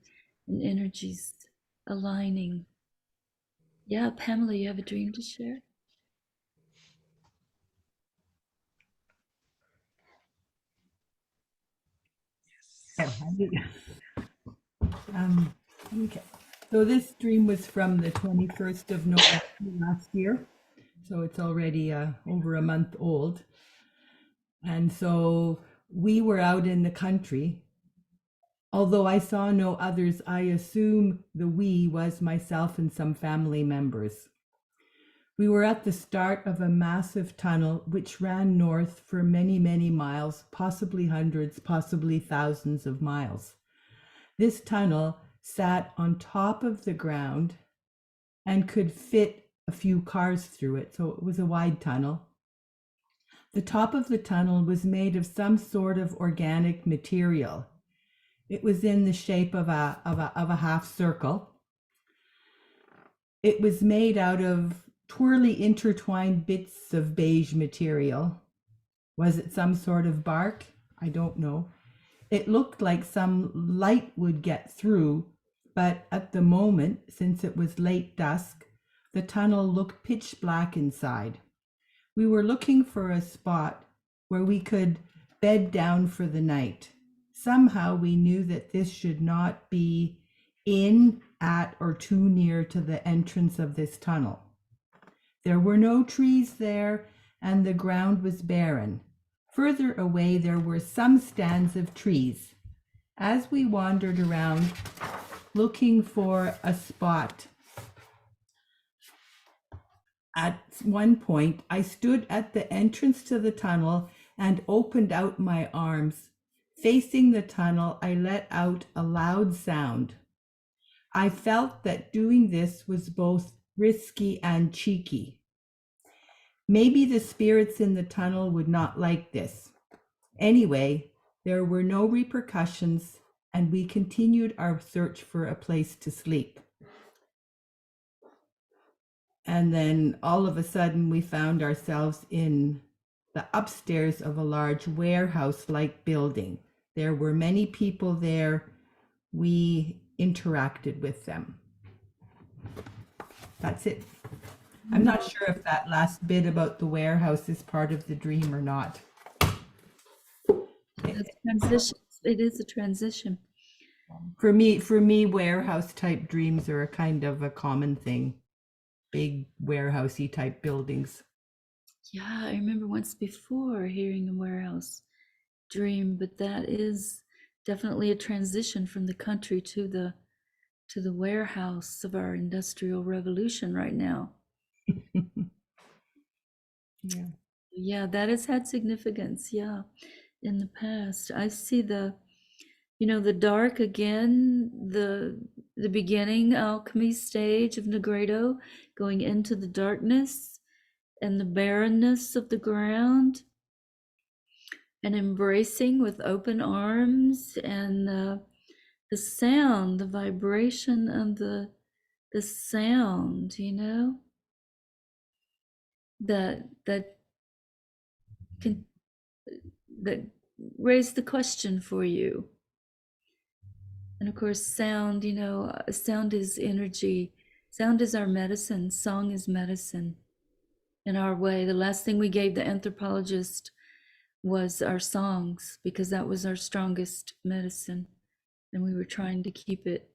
energies aligning. Yeah, Pamela, you have a dream to share? Okay. So this dream was from the 21st of November last year. So it's already over a month old. And so we were out in the country. Although I saw no others, I assume the we was myself and some family members. We were at the start of a massive tunnel which ran north for many, many miles, possibly hundreds, possibly thousands of miles. This tunnel sat on top of the ground and could fit a few cars through it, so it was a wide tunnel. The top of the tunnel was made of some sort of organic material. It was in the shape of a half circle. It was made out of twirly intertwined bits of beige material. Was it some sort of bark? I don't know. It looked like some light would get through, but at the moment, since it was late dusk, the tunnel looked pitch black inside. We were looking for a spot where we could bed down for the night. Somehow we knew that this should not be in, at, or too near to the entrance of this tunnel. There were no trees there, and the ground was barren. Further away, there were some stands of trees. As we wandered around looking for a spot, at one point, I stood at the entrance to the tunnel and opened out my arms. Facing the tunnel, I let out a loud sound. I felt that doing this was both risky and cheeky. Maybe the spirits in the tunnel would not like this. Anyway, there were no repercussions, and we continued our search for a place to sleep. And then all of a sudden, we found ourselves in the upstairs of a large warehouse-like building. There were many people there. We interacted with them. That's it. I'm not sure if that last bit about the warehouse is part of the dream or not. It's transition. It is a transition. For me, warehouse type dreams are a kind of a common thing. Big warehousey type buildings. Yeah, I remember once before hearing a warehouse dream, but that is definitely a transition from the country to the warehouse of our industrial revolution right now. Yeah. Yeah, that has had significance, yeah, in the past. I see the dark again, the beginning alchemy stage of Negredo, going into the darkness and the barrenness of the ground, and embracing with open arms, and the sound, the vibration and the sound, that raise the question for you. And of course, sound, sound is energy. Sound is our medicine. Song is medicine in our way. The last thing we gave the anthropologist was our songs, because that was our strongest medicine. And we were trying to keep it,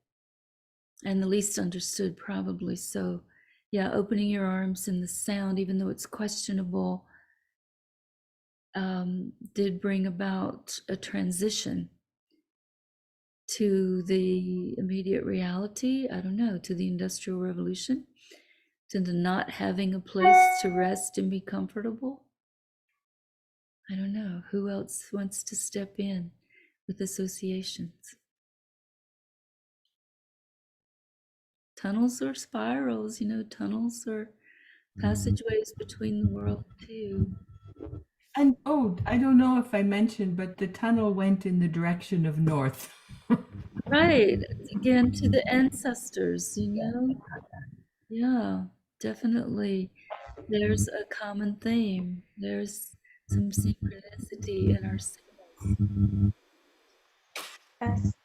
and the least understood probably. So yeah, opening your arms and the sound, even though it's questionable, did bring about a transition to the immediate reality. I don't know, to the Industrial Revolution, to the not having a place to rest and be comfortable. I don't know. Who else wants to step in with associations? Tunnels or spirals, you know, tunnels or passageways between the world too. And oh, I don't know if I mentioned, but the tunnel went in the direction of north. Right. Again, to the ancestors, you know? Yeah, definitely. There's a common theme. There's some synchronicity in our symbols.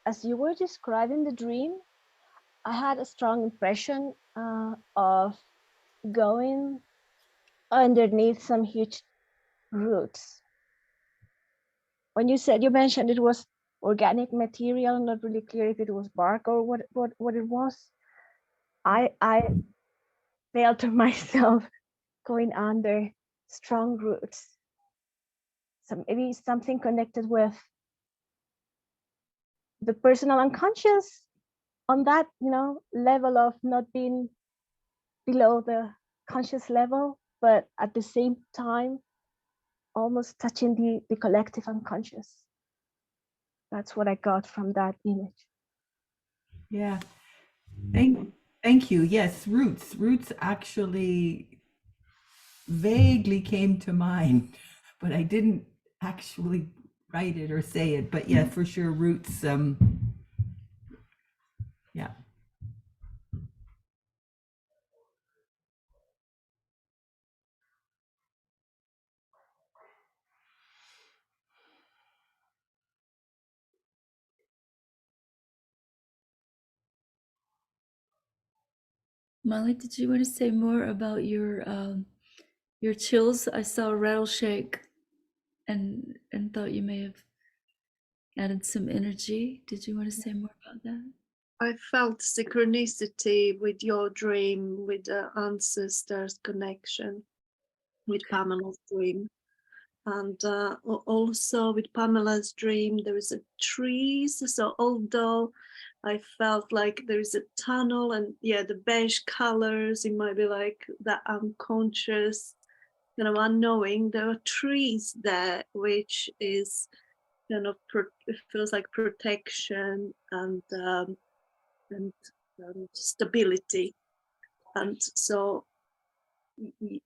As you were describing the dream, I had a strong impression of going underneath some huge roots. When you mentioned it was organic material, not really clear if it was bark or what it was. I felt myself going under strong roots. So maybe something connected with the personal unconscious on that, level of not being below the conscious level, but at the same time, almost touching the collective unconscious. That's what I got from that image. Yeah. Thank you. Yes, roots. Roots actually vaguely came to mind, but I didn't actually write it or say it. But yeah, for sure, roots. Yeah. Molly, did you want to say more about your chills? I saw a rattle shake and thought you may have added some energy. Did you want to say more about that? I felt synchronicity with your dream, with the ancestors connection, with Pamela's dream. And also with Pamela's dream, there is a trees. So although I felt like there is a tunnel and yeah, the beige colors, it might be like that unconscious, unknowing, there are trees there, which is it feels like protection and stability. And so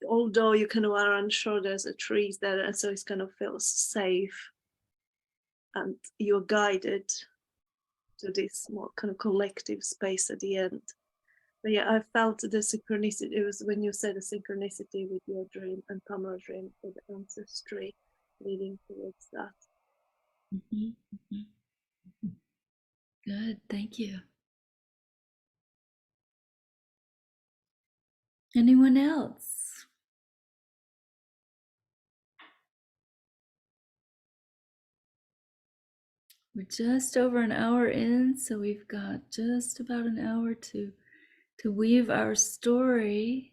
although you are unsure there's a trees there, and so it kind of feels safe and you're guided to this more kind of collective space at the end. But yeah, I felt the synchronicity. It was when you said the synchronicity with your dream and Pamela's dream with the ancestry leading towards that. Mm-hmm. Mm-hmm. Good, thank you. Anyone else? We're just over an hour in, so we've got just about an hour to weave our story.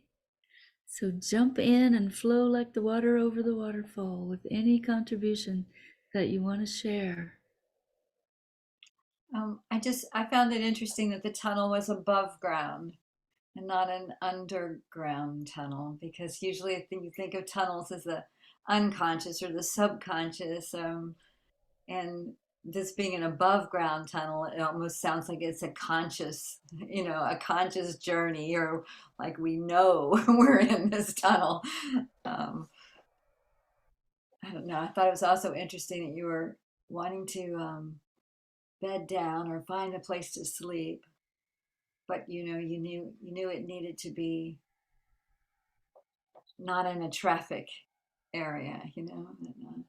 So jump in and flow like the water over the waterfall with any contribution that you want to share. I found it interesting that the tunnel was above ground and not an underground tunnel, because usually you think of tunnels as the unconscious or the subconscious, and this being an above ground tunnel, it almost sounds like it's a conscious, a conscious journey, or like we know we're in this tunnel. I don't know. I thought it was also interesting that you were wanting to bed down or find a place to sleep, but you knew it needed to be not in a traffic area. I don't know.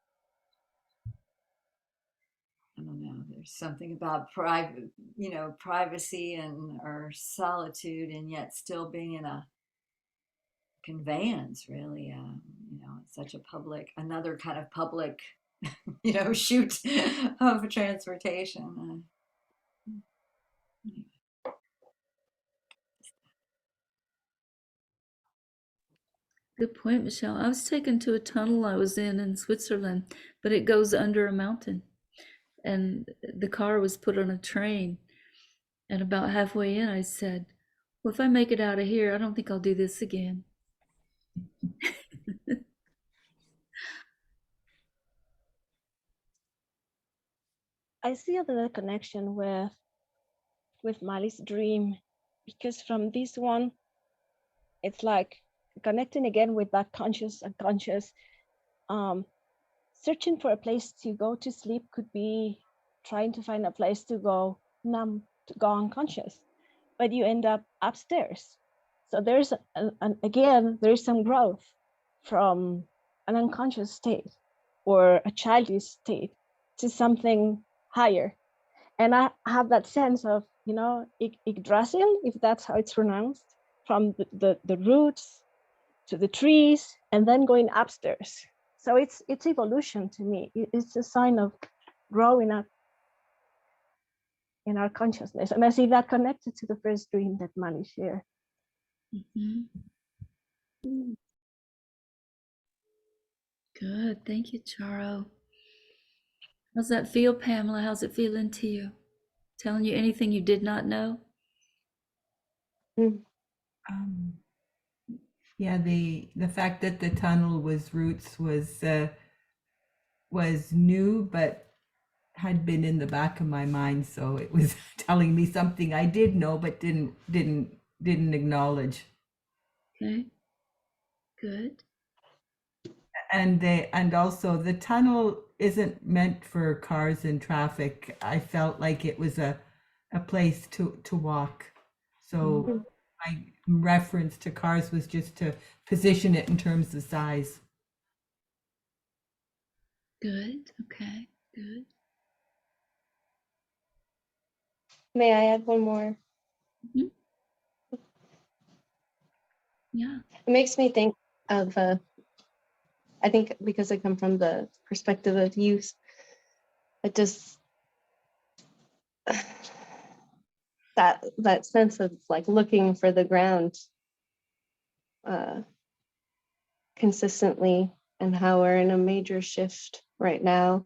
There's something about private, privacy and or solitude, and yet still being in a conveyance. Really, it's such a another kind of public, shoot of transportation. Good point, Michelle. I was taken to a tunnel I was in Switzerland, but it goes under a mountain. And the car was put on a train. And about halfway in, I said, well, if I make it out of here, I don't think I'll do this again. I see another connection with Mali's dream, because from this one, it's like connecting again with that conscious, unconscious. Searching for a place to go to sleep could be trying to find a place to go numb, to go unconscious, but you end up upstairs. So there's again, there is some growth from an unconscious state or a childish state to something higher. And I have that sense of, Yggdrasil, if that's how it's pronounced, from the roots to the trees and then going upstairs. So it's evolution to me. It's a sign of growing up in our consciousness. And I see that connected to the first dream that Mali shared. Good. Thank you, Charo. How's that feel, Pamela? How's it feeling to you? Telling you anything you did not know? Yeah, the fact that the tunnel was roots was new, but had been in the back of my mind, so it was telling me something I did know but didn't acknowledge. Okay. Good. And also the tunnel isn't meant for cars and traffic. I felt like it was a place to walk. So my reference to cars was just to position it in terms of size. Good. Okay. Good. May I add one more? Yeah. It makes me think of, I think because I come from the perspective of youth, it just, that sense of like looking for the ground consistently, and how we're in a major shift right now.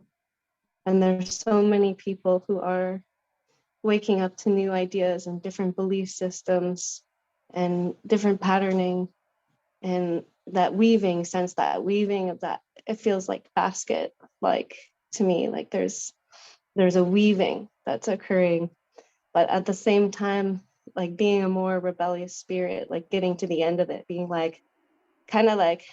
And there's so many people who are waking up to new ideas and different belief systems and different patterning, and that weaving of that, it feels like basket, like to me, like there's a weaving that's occurring, but at the same time, like being a more rebellious spirit, like getting to the end of it, being like, kind of like,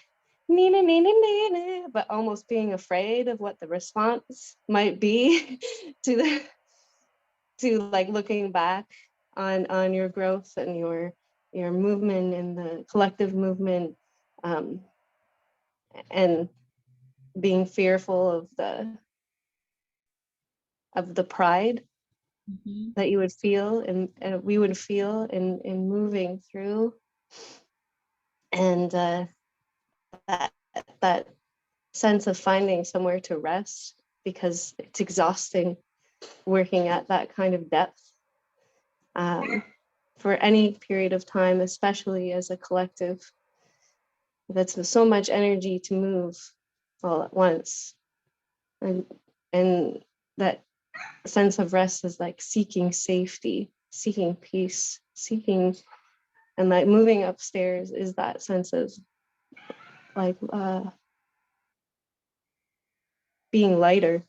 Nina, Nina, Nina, but almost being afraid of what the response might be to like looking back on your growth and your movement and the collective movement, and being fearful of the pride that you would feel and we would feel in moving through, and that sense of finding somewhere to rest, because it's exhausting working at that kind of depth for any period of time, especially as a collective. That's so much energy to move all at once, and that sense of rest is like seeking safety, seeking peace, and like moving upstairs is that sense of like being lighter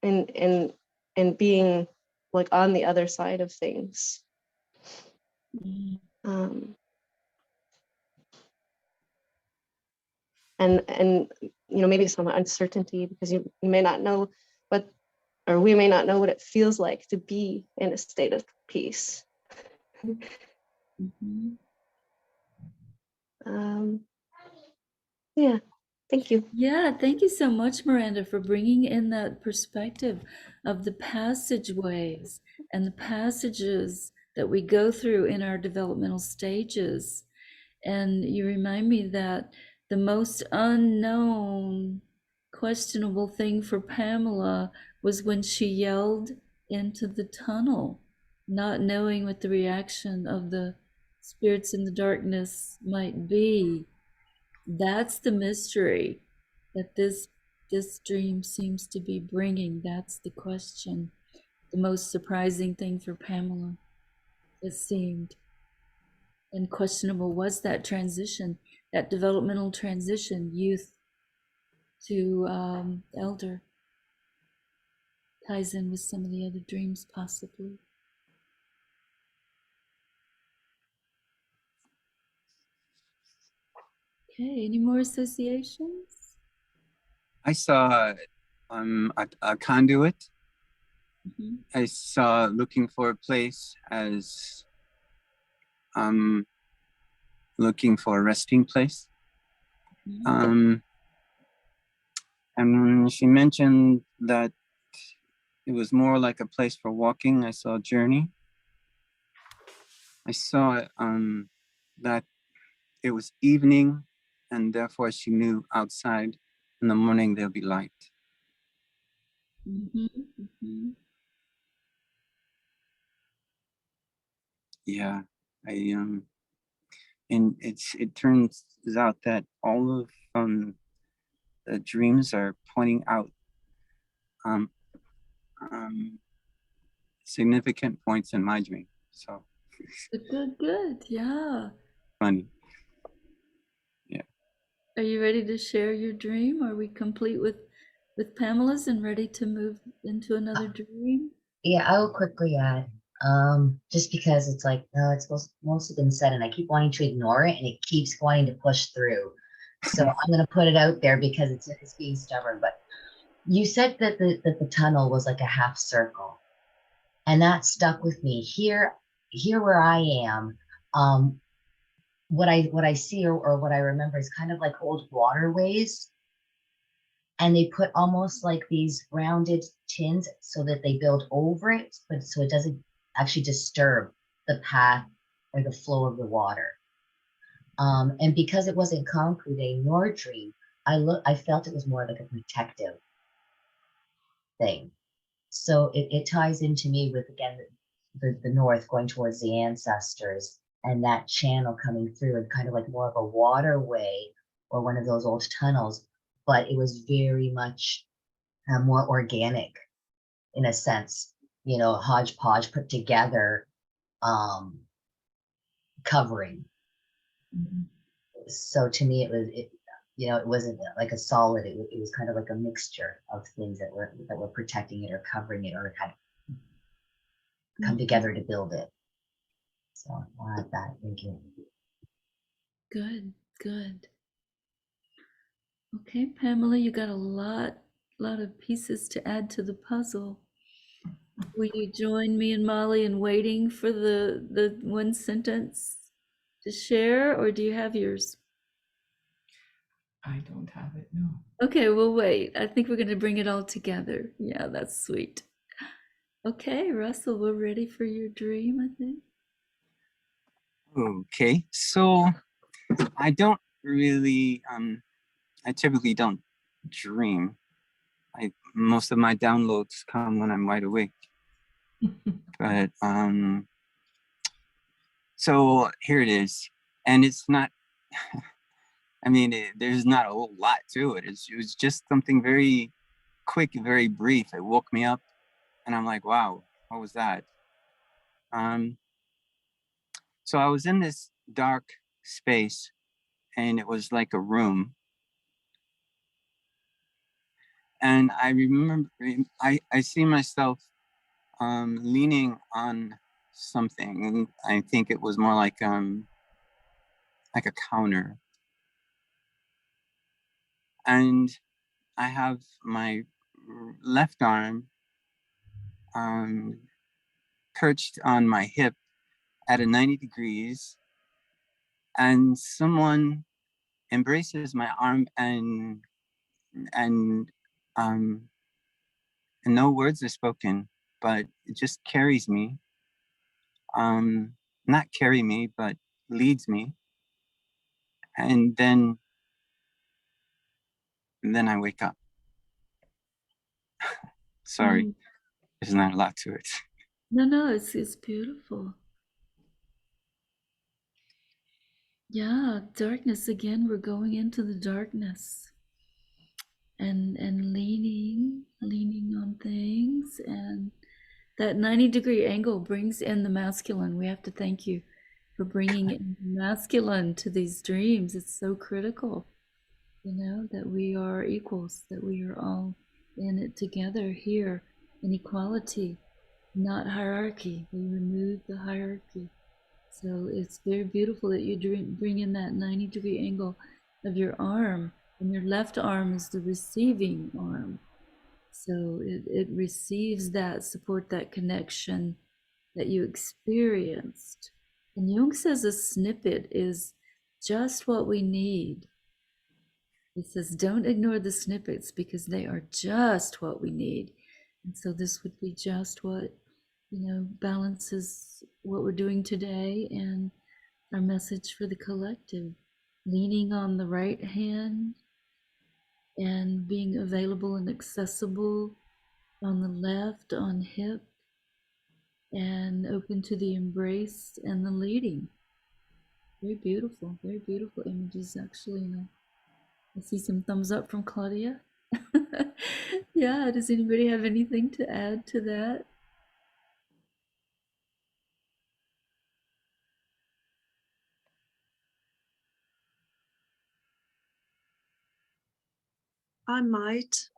and being like on the other side of things. And maybe some uncertainty, because you may not know or we may not know what it feels like to be in a state of peace. Yeah, thank you. Yeah, thank you so much, Miranda, for bringing in that perspective of the passageways and the passages that we go through in our developmental stages. And you remind me that the most unknown, questionable thing for Pamela was when she yelled into the tunnel, not knowing what the reaction of the spirits in the darkness might be. That's the mystery that this dream seems to be bringing. That's the question. The most surprising thing for Pamela, it seemed. And questionable was that transition, that developmental transition, youth to elder. Ties in with some of the other dreams, possibly. Okay, any more associations? I saw a conduit. Mhm. I saw looking for a place as looking for a resting place. Mhm. And she mentioned that it was more like a place for walking. I saw a journey. I saw that it was evening, and therefore she knew outside in the morning there'll be light. Yeah, and it turns out that all of the dreams are pointing out significant points in my dream. So Good. Yeah. funny. Yeah. Are you ready to share your dream? Are we complete with Pamela's and ready to move into another dream? Yeah, I will quickly add, just because it's like, no, it's mostly been said, and I keep wanting to ignore it, and it keeps wanting to push through. So I'm going to put it out there because it's being stubborn. But you said that the tunnel was like a half circle, and that stuck with me. Here where I am, what I see or what I remember is kind of like old waterways, and they put almost like these rounded tins so that they build over it, but so it doesn't actually disturb the path or the flow of the water. And because it wasn't concrete nor dream, I felt it was more like a protective thing. So it ties into me with, again, the north going towards the ancestors and that channel coming through, and kind of like more of a waterway or one of those old tunnels, but it was very much more organic in a sense, hodgepodge put together, covering. So to me, it wasn't like a solid. It was kind of like a mixture of things that were protecting it or covering it or had come together to build it. So I'll add that. Thank you. Good. Okay, Pamela, you got a lot of pieces to add to the puzzle. Will you join me and Molly in waiting for the one sentence to share, or do you have yours? I don't have it, no. Okay, we'll wait. I think we're going to bring it all together. Yeah, that's sweet. Okay, Russell, we're ready for your dream, I think. Okay, so I don't really I typically don't dream. Most of my downloads come when I'm wide awake. But so here it is, and it's not. I mean, there's not a whole lot to it. It was just something very quick, very brief. It woke me up, and I'm like, wow, what was that? So I was in this dark space, and it was like a room. And I remember, I see myself leaning on something, and I think it was more like a counter. And I have my left arm perched on my hip at a 90 degrees, and someone embraces my arm and no words are spoken, but it just carries me. Not carry me, but leads me. And then I wake up. Sorry, there's not a lot to it. No, it's beautiful. Yeah, darkness again. We're going into the darkness and leaning on things, and that 90-degree angle brings in the masculine. We have to thank you for bringing in the masculine to these dreams. It's so critical, you know, that we are equals, that we are all in it together here in equality, not hierarchy. We remove the hierarchy. So it's very beautiful that you bring in that 90-degree angle of your arm, and your left arm is the receiving arm. So it receives that support, that connection that you experienced. And Jung says a snippet is just what we need. He says, don't ignore the snippets because they are just what we need. And so this would be just what, you know, balances what we're doing today and our message for the collective. Leaning on the right hand and being available and accessible on the left, on hip, and open to the embrace and the leading. Very beautiful images, actually. And I see some thumbs up from Claudia. Yeah, does anybody have anything to add to that? I might.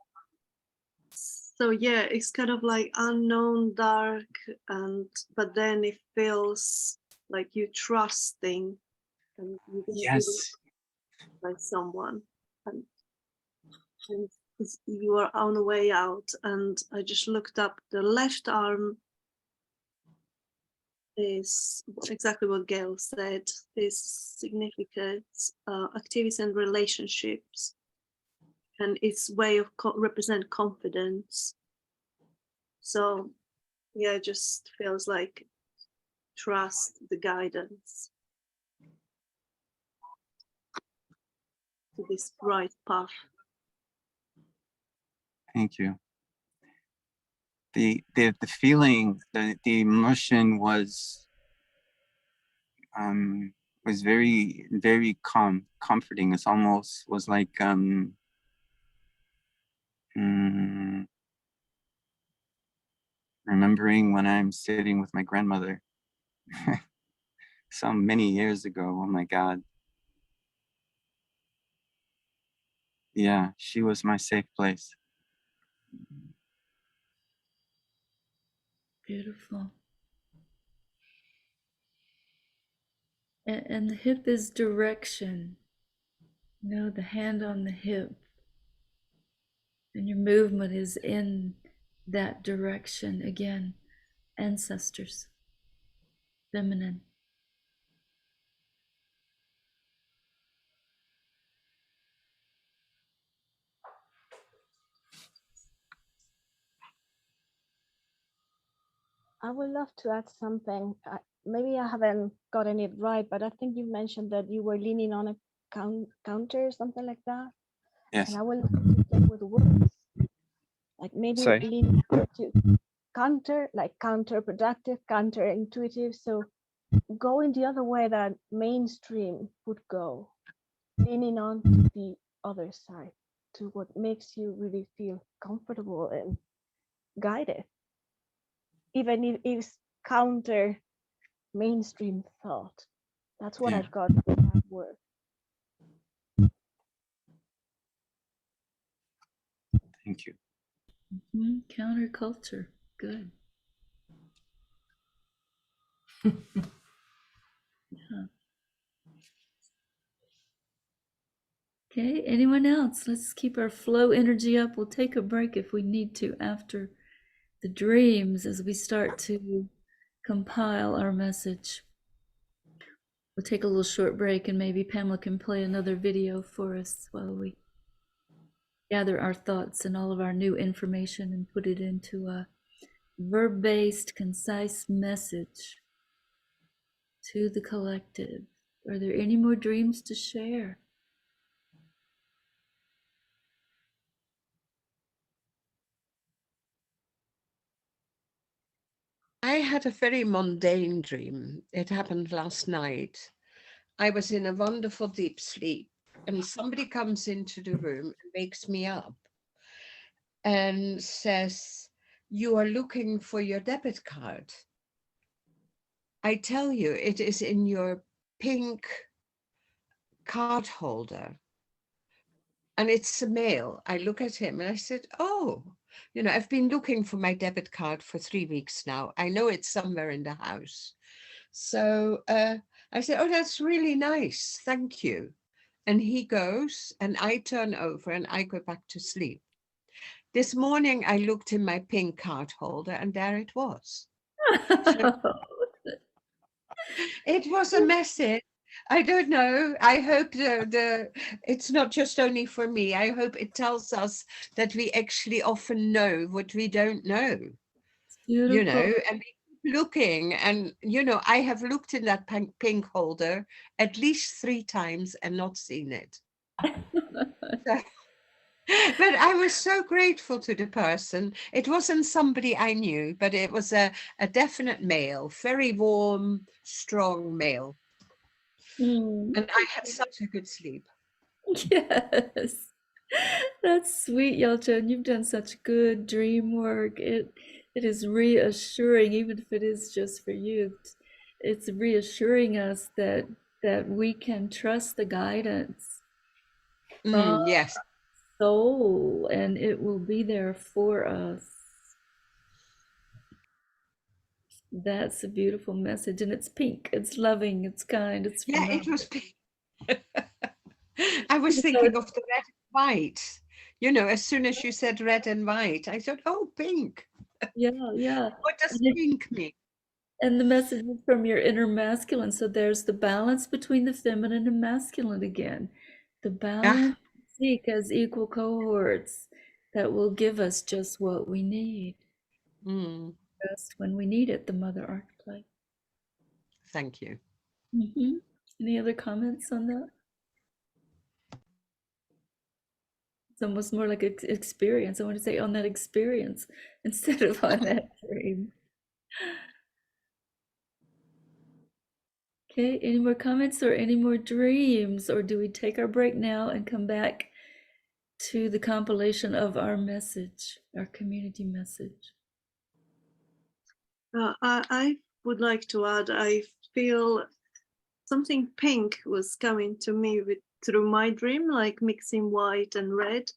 So yeah, it's kind of like unknown, dark, and but then it feels like you trusting and you're gonna be Yes. by someone, and you are on the way out. And I just looked up the left arm is exactly what Gail said, is significant activities and relationships, and its way of represent confidence. So yeah, it just feels like trust the guidance to this right path. Thank you. The feeling, the emotion was very comforting. It's almost was like remembering when I'm sitting with my grandmother so many years ago. Oh my God. Yeah, she was my safe place. Beautiful. And the hip is direction. You know, the hand on the hip. And your movement is in that direction again. Ancestors, feminine. I would love to add something. Maybe I haven't gotten it right, but I think you mentioned that you were leaning on a counter, something like that. Yes. And I will play with words, like maybe Sorry. leaning to counter, like counterproductive, counterintuitive. So going the other way that mainstream would go, leaning on to the other side, to what makes you really feel comfortable and guided, even if it's counter mainstream thought. That's what Yeah. I've got with that word. Thank you. Counterculture. Good. Yeah. Okay, anyone else? Let's keep our flow energy up. We'll take a break if we need to after the dreams as we start to compile our message. We'll take a little short break and maybe Pamela can play another video for us while we gather our thoughts and all of our new information and put it into a verb-based, concise message to the collective. Are there any more dreams to share? I had a very mundane dream. It happened last night. I was in a wonderful deep sleep, and somebody comes into the room and wakes me up and says, "You are looking for your debit card." I tell you, it is in your pink card holder. And it's a male. I look at him and I said, "Oh, you know, I've been looking for my debit card for 3 weeks now. I know it's somewhere in the house." So I said, "Oh, that's really nice. Thank you." And he goes and I turn over and I go back to sleep. This morning, I looked in my pink card holder and there it was. So it was a message. I don't know. I hope it's not just only for me. I hope it tells us that we actually often know what we don't know, Beautiful. you know, and we keep looking. And, you know, I have looked in that pink holder at least 3 times and not seen it. But I was so grateful to the person. It wasn't somebody I knew, but it was a definite male, very warm, strong male. Mm. And I had such a good sleep. Yes. That's sweet, Yelcha, and you've done such good dream work. It is reassuring, even if it is just for you. It's reassuring us that we can trust the guidance from Yes. soul, and it will be there for us. That's a beautiful message, and it's pink, it's loving, it's kind, it's Yeah, from it was us. pink. I was So thinking of the red and white. You know, as soon as you said red and white, I thought, "Oh, pink. yeah, yeah. What does pink mean?" And the message is from your inner masculine. So there's the balance between the feminine and masculine again. The balance seek as equal cohorts that will give us just what we need. Just when we need it, the mother archetype. Thank you. Any other comments on that? It's almost more like an experience. I want to say on that experience instead of on that dream. Okay, any more comments or any more dreams? Or do we take our break now and come back to the compilation of our message, our community message? I would like to add, I feel something pink was coming to me through my dream, like mixing white and red.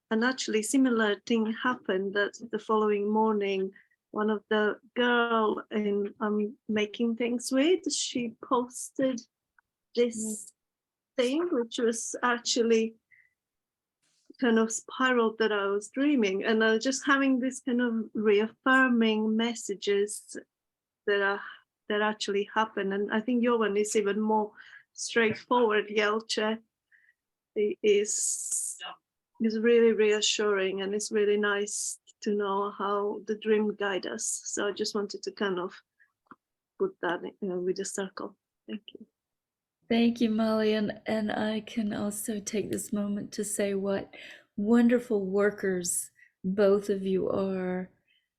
And actually similar thing happened that the following morning, one of the girl I'm making things with, she posted this thing, which was actually kind of spiral that I was dreaming. And I was just having this kind of reaffirming messages that actually happen. And I think your one is even more straightforward, Yelche. It is really reassuring, and it's really nice to know how the dream guide us. So I just wanted to kind of put that with a circle. Thank you. Thank you, Molly. And I can also take this moment to say what wonderful workers both of you are.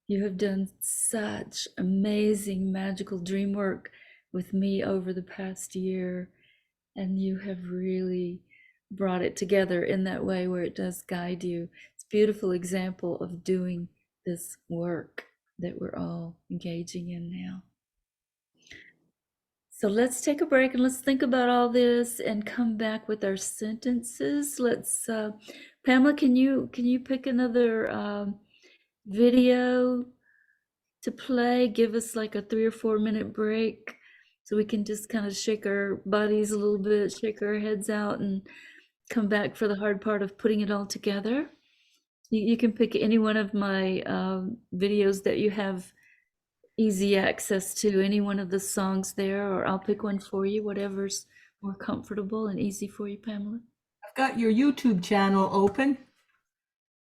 You have done such amazing, magical dream work with me over the past year, and you have really brought it together in that way where it does guide you. It's a beautiful example of doing this work that we're all engaging in now. So let's take a break and let's think about all this and come back with our sentences. Let's, Pamela, can you pick another video to play? Give us like a 3 or 4 minute break so we can just kind of shake our bodies a little bit, shake our heads out, and come back for the hard part of putting it all together. You can pick any one of my videos that you have easy access to, any one of the songs there, or I'll pick one for you, whatever's more comfortable and easy for you, Pamela. I've got your YouTube channel open.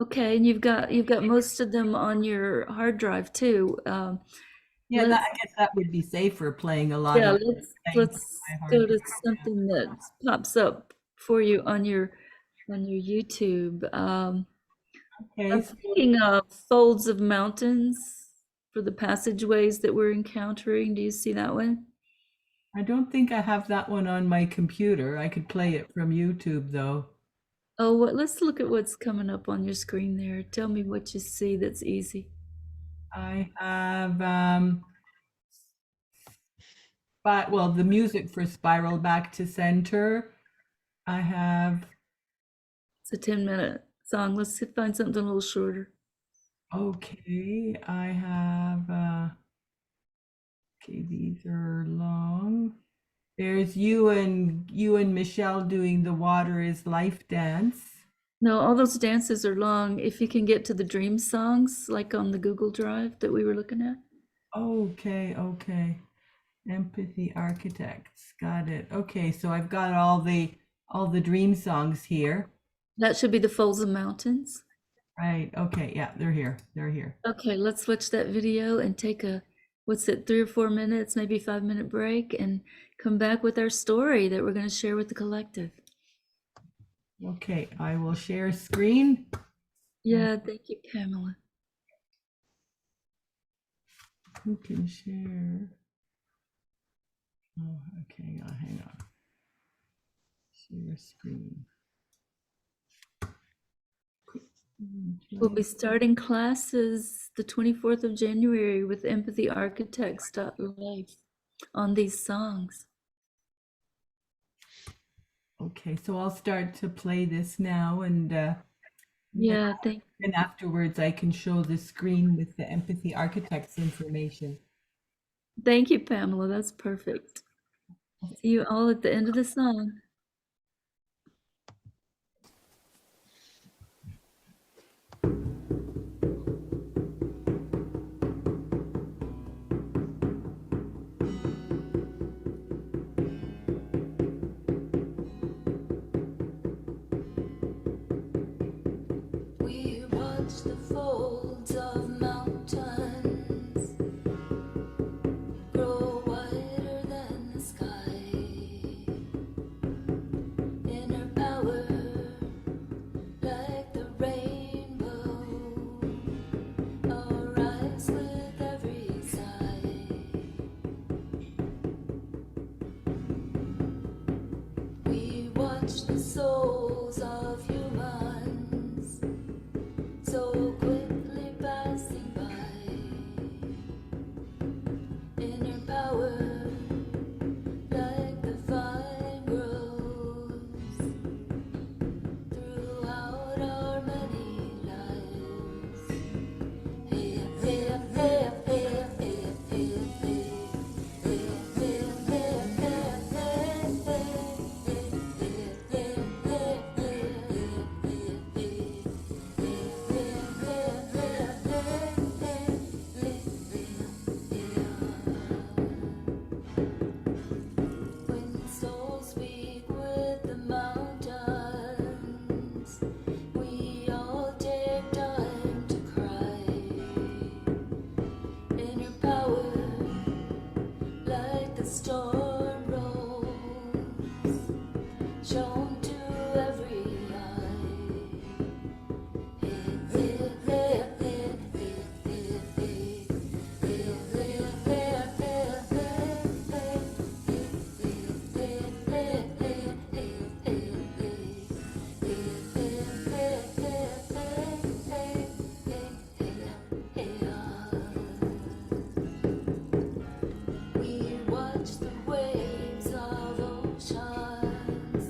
Okay, and you've got most of them on your hard drive too. Yeah, I guess that would be safer, playing a lot yeah, of let's go to something that pops up for you on your YouTube. Okay. I'm thinking of folds of mountains for the passageways that we're encountering. Do you see that one? I don't think I have that one on my computer. I could play it from YouTube though. Oh, let's look at what's coming up on your screen there. Tell me what you see that's easy. I have but well, the music for Spiral Back to Center. I have It's a 10-minute song. Let's find something a little shorter. okay, I have okay, these are long. There's you and Michelle doing the Water is Life dance. No, all those dances are long. If you can get to the dream songs, like on the Google Drive that we were looking at. Okay, okay. Empathy Architects. Got it. Okay, so I've got all the dream songs here. That should be the Folds of Mountains. Right. Okay, yeah, they're here. They're here. Okay, let's watch that video and take a, what's it, 3 or 4 minutes, maybe 5-minute break, and come back with our story that we're going to share with the collective. Okay, I will share screen. Yeah, thank you, Pamela. Who can share? Oh, okay, hang on. Share screen. We'll be starting classes the 24th of January with Empathy Architects.life on these songs. Okay, so I'll start to play this now, and Yeah, thank you. and afterwards I can show the screen with the Empathy Architects information. Thank you, Pamela. That's perfect. See you all at the end of the song. We watch the folds of mountains grow wider than the sky. Inner power, like the rainbow, arrives with every sigh. We watch the souls of humans so quickly passing by. Inner power, like the vine grows throughout our many lives. Hey, hey, hey, hey, hey, hey, hey. When souls speak with the mountains, we all take time to cry. Inner power, like the storm rolls, shown to every eye. We watch the waves of oceans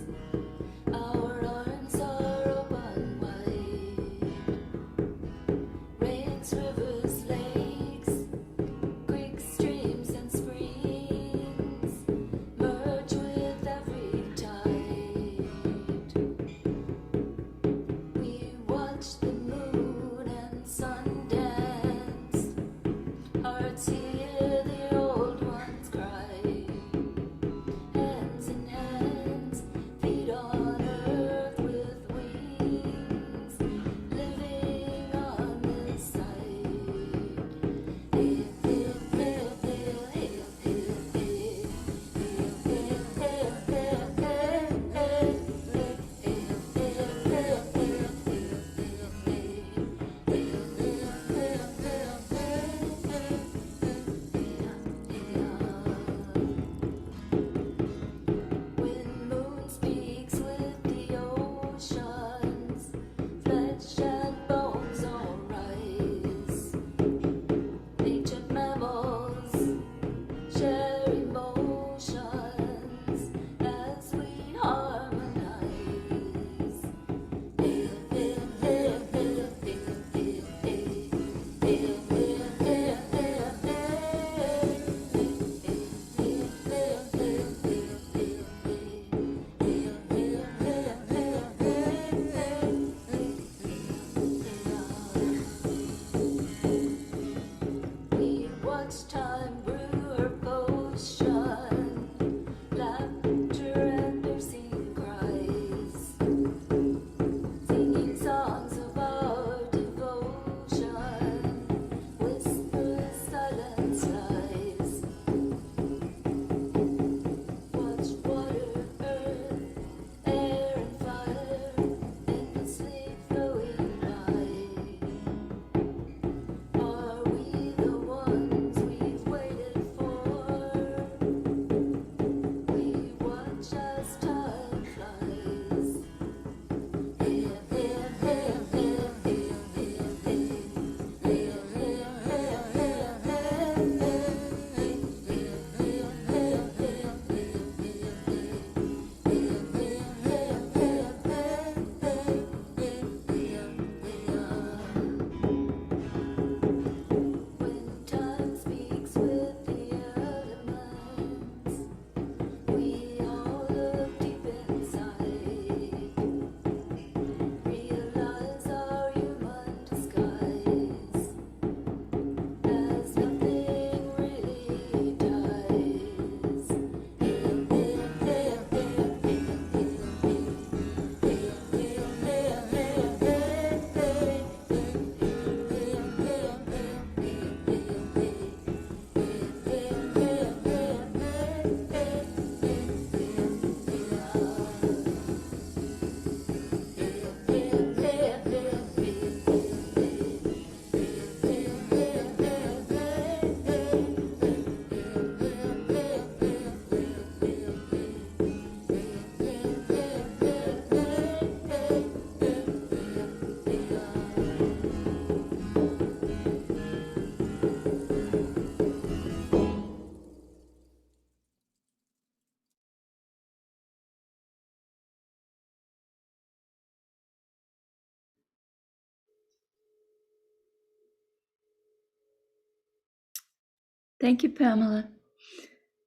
Thank you, Pamela.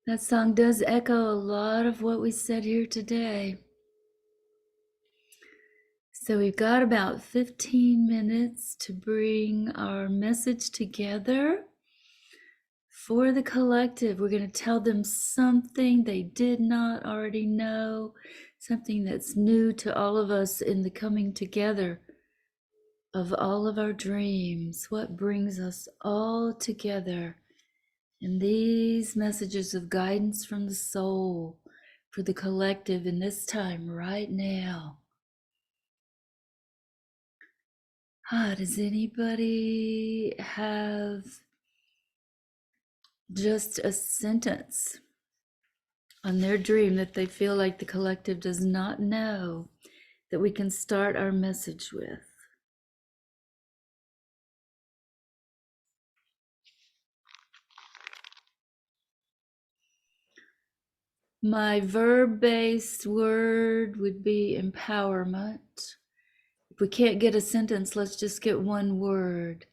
That song does echo a lot of what we said here today. So we've got about 15 minutes to bring our message together for the collective. We're going to tell them something they did not already know, something that's new to all of us in the coming together of all of our dreams, what brings us all together. And these messages of guidance from the soul for the collective in this time right now. Does anybody have just a sentence on their dream that they feel like the collective does not know that we can start our message with? My verb-based word would be empowerment. If we can't get a sentence, let's just get one word.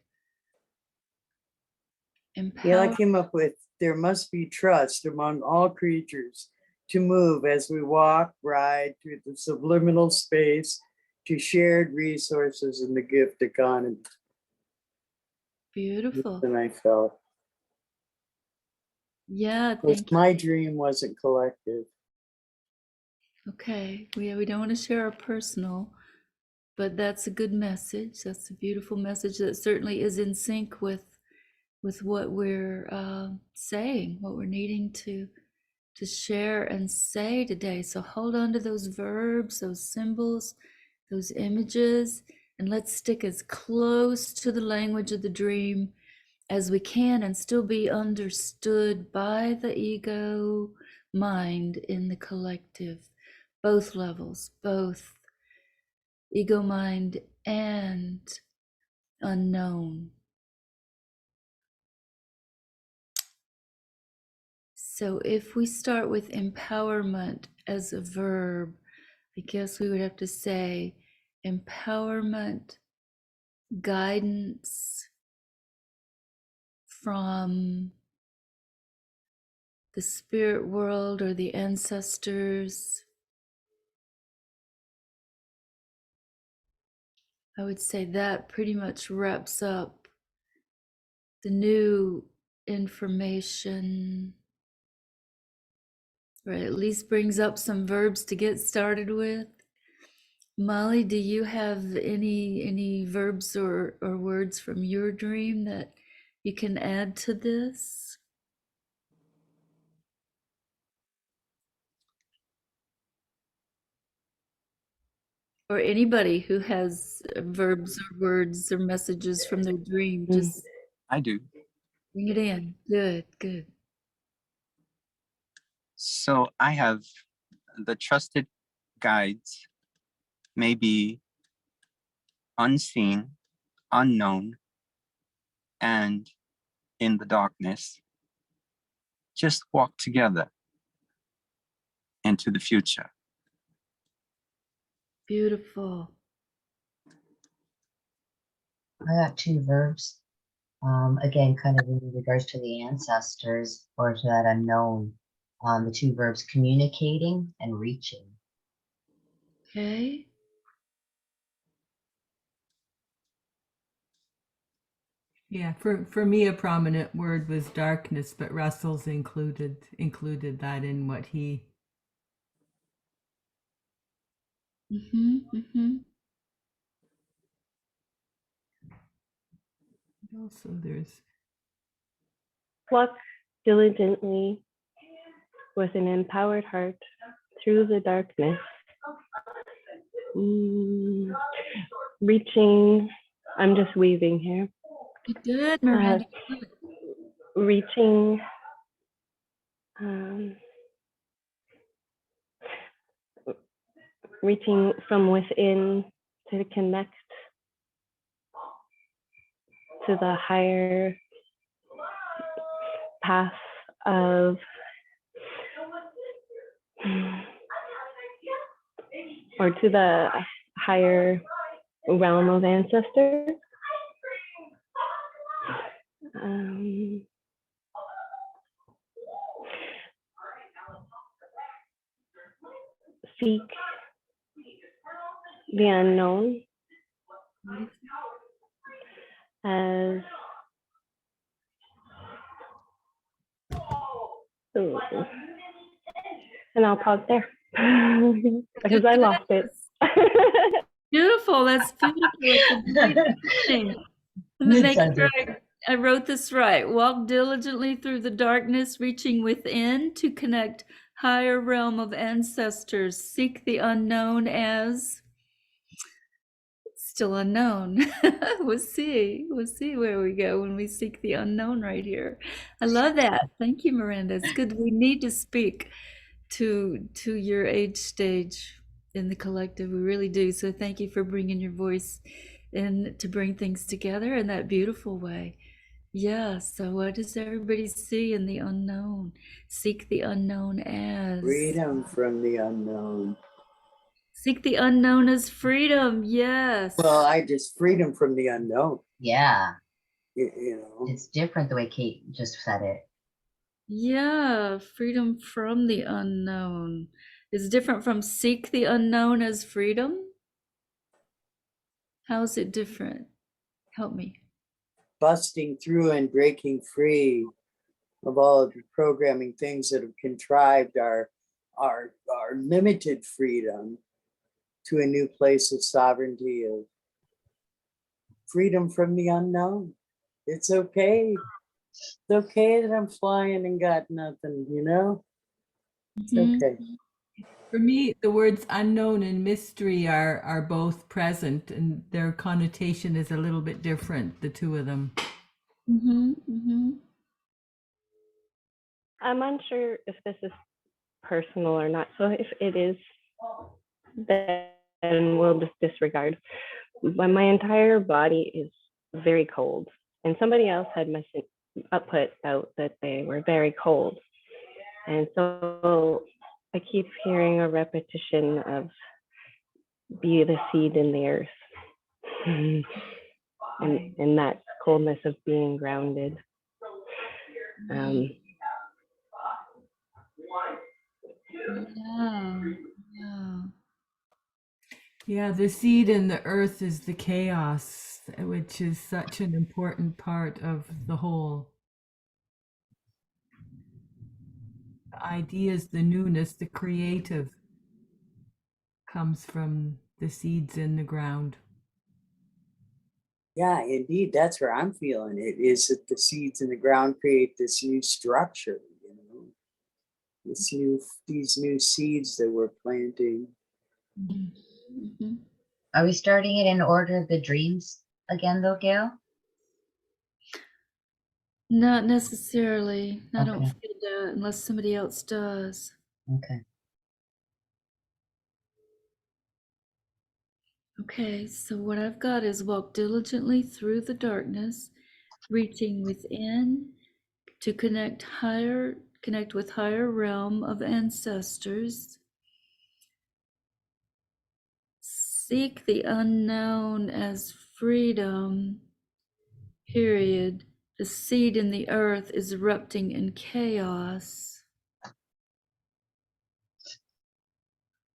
Yeah, I came up with there must be trust among all creatures to move as we walk, ride through the subliminal space to shared resources in the gift economy. Beautiful. And I felt. Yeah, Because my dream wasn't collective. Okay, we don't want to share our personal, but that's a good message. That's a beautiful message that certainly is in sync with what we're saying, what we're needing to share and say today. So hold on to those verbs, those symbols, those images, and let's stick as close to the language of the dream as we can and still be understood by the ego mind in the collective, both levels, both ego mind and unknown. So if we start with empowerment as a verb, I guess we would have to say empowerment, guidance from the spirit world or the ancestors. I would say that pretty much wraps up the new information, or at least brings up some verbs to get started with. Molly, do you have any verbs or words from your dream that you can add to this? Or anybody who has verbs or words or messages from their dream, just I do. bring it in. Good, good. So I have the trusted guides may be unseen, unknown, and in the darkness. Just walk together into the future. Beautiful. I got two verbs. Again, kind of in regards to the ancestors or to that unknown. The two verbs communicating and reaching. Okay. Yeah, for me, a prominent word was darkness, but Russell's included that in what he. Also, there's walk diligently with an empowered heart through the darkness. Reaching, I'm just weaving here. Good, Miranda. Reaching reaching from within to connect to the higher path of or to the higher realm of ancestors. seek the unknown as ooh, and I'll pause there because I lost it. Beautiful. That's beautiful. It's a great thing. Let me make sure I wrote this right. Walk diligently through the darkness, reaching within to connect higher realm of ancestors. Seek the unknown as still unknown. We'll see. We'll see where we go when we seek the unknown right here. I love that. Thank you, Miranda. It's good. We need to speak to your age stage in the collective. We really do. So thank you for bringing your voice in to bring things together in that beautiful way. Yeah. So what does everybody see in the unknown? Seek the unknown as Freedom from the unknown. seek the unknown as freedom. Yes. Well, I just freedom from the unknown. Yeah, You know, it's different the way Kate just said it. Yeah, freedom from the unknown is different from seek the unknown as freedom. How is it different? Help me. busting through and breaking free of all of the programming things that have contrived our limited freedom to a new place of sovereignty, of freedom from the unknown. It's okay. It's okay that I'm flying and got nothing, you know? It's okay. For me, the words unknown and mystery are both present, and their connotation is a little bit different, the two of them. I'm unsure if this is personal or not. So if it is, then we'll just disregard. But my entire body is very cold. And somebody else had put out that they were very cold. And so I keep hearing a repetition of be the seed in the earth. And that coldness of being grounded. Yeah, the seed in the earth is the chaos, which is such an important part of the whole. The ideas, the newness, the creative comes from the seeds in the ground. Yeah, indeed. That's where I'm feeling it, is that the seeds in the ground create this new structure, you know, these new seeds that we're planting. Are we starting it in order of the dreams again, though, Gail? Not necessarily. I don't Okay. feel that unless somebody else does. Okay. Okay, so what I've got is walk diligently through the darkness, reaching within to connect with higher realm of ancestors. Seek the unknown as freedom, period. The seed in the earth is erupting in chaos.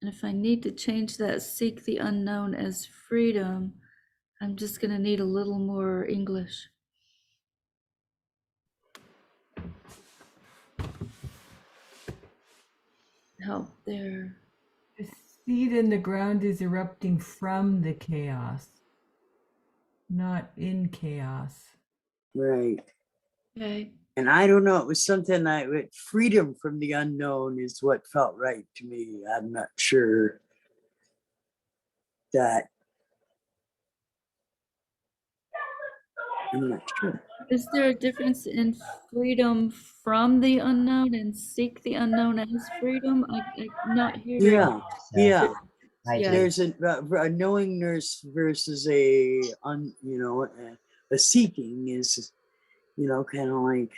And if I need to change that seek the unknown as freedom, I'm just going to need a little more English. Help there. The seed in the ground is erupting from the chaos, not in chaos. Right. Okay. And I don't know, it was something freedom from the unknown is what felt right to me. I'm not sure that, I'm not sure. Is there a difference in freedom from the unknown and seek the unknown as freedom? I'm not hearing. Yeah. Yeah. There's a knowingness versus a seeking is, you know, kind of like,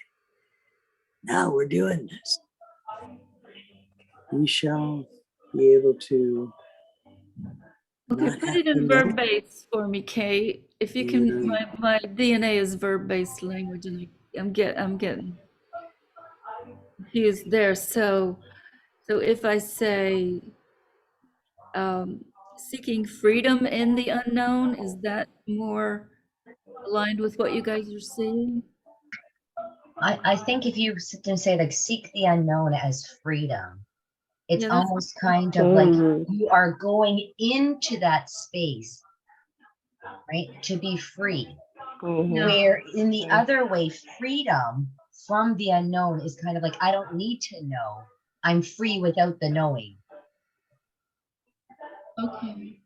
now we're doing this. We shall be able to. Okay, put it in verb base for me, Kate. If you can, my DNA is verb based language, and I'm getting confused there. So if I say seeking freedom in the unknown. Is that more aligned with what you guys are seeing? I think if you sit and say like seek the unknown as freedom, it's Yeah, that's almost kind of like you are going into that space, right? To be free. Yeah. Where in the other way, freedom from the unknown is kind of like, I don't need to know. I'm free without the knowing. Okay.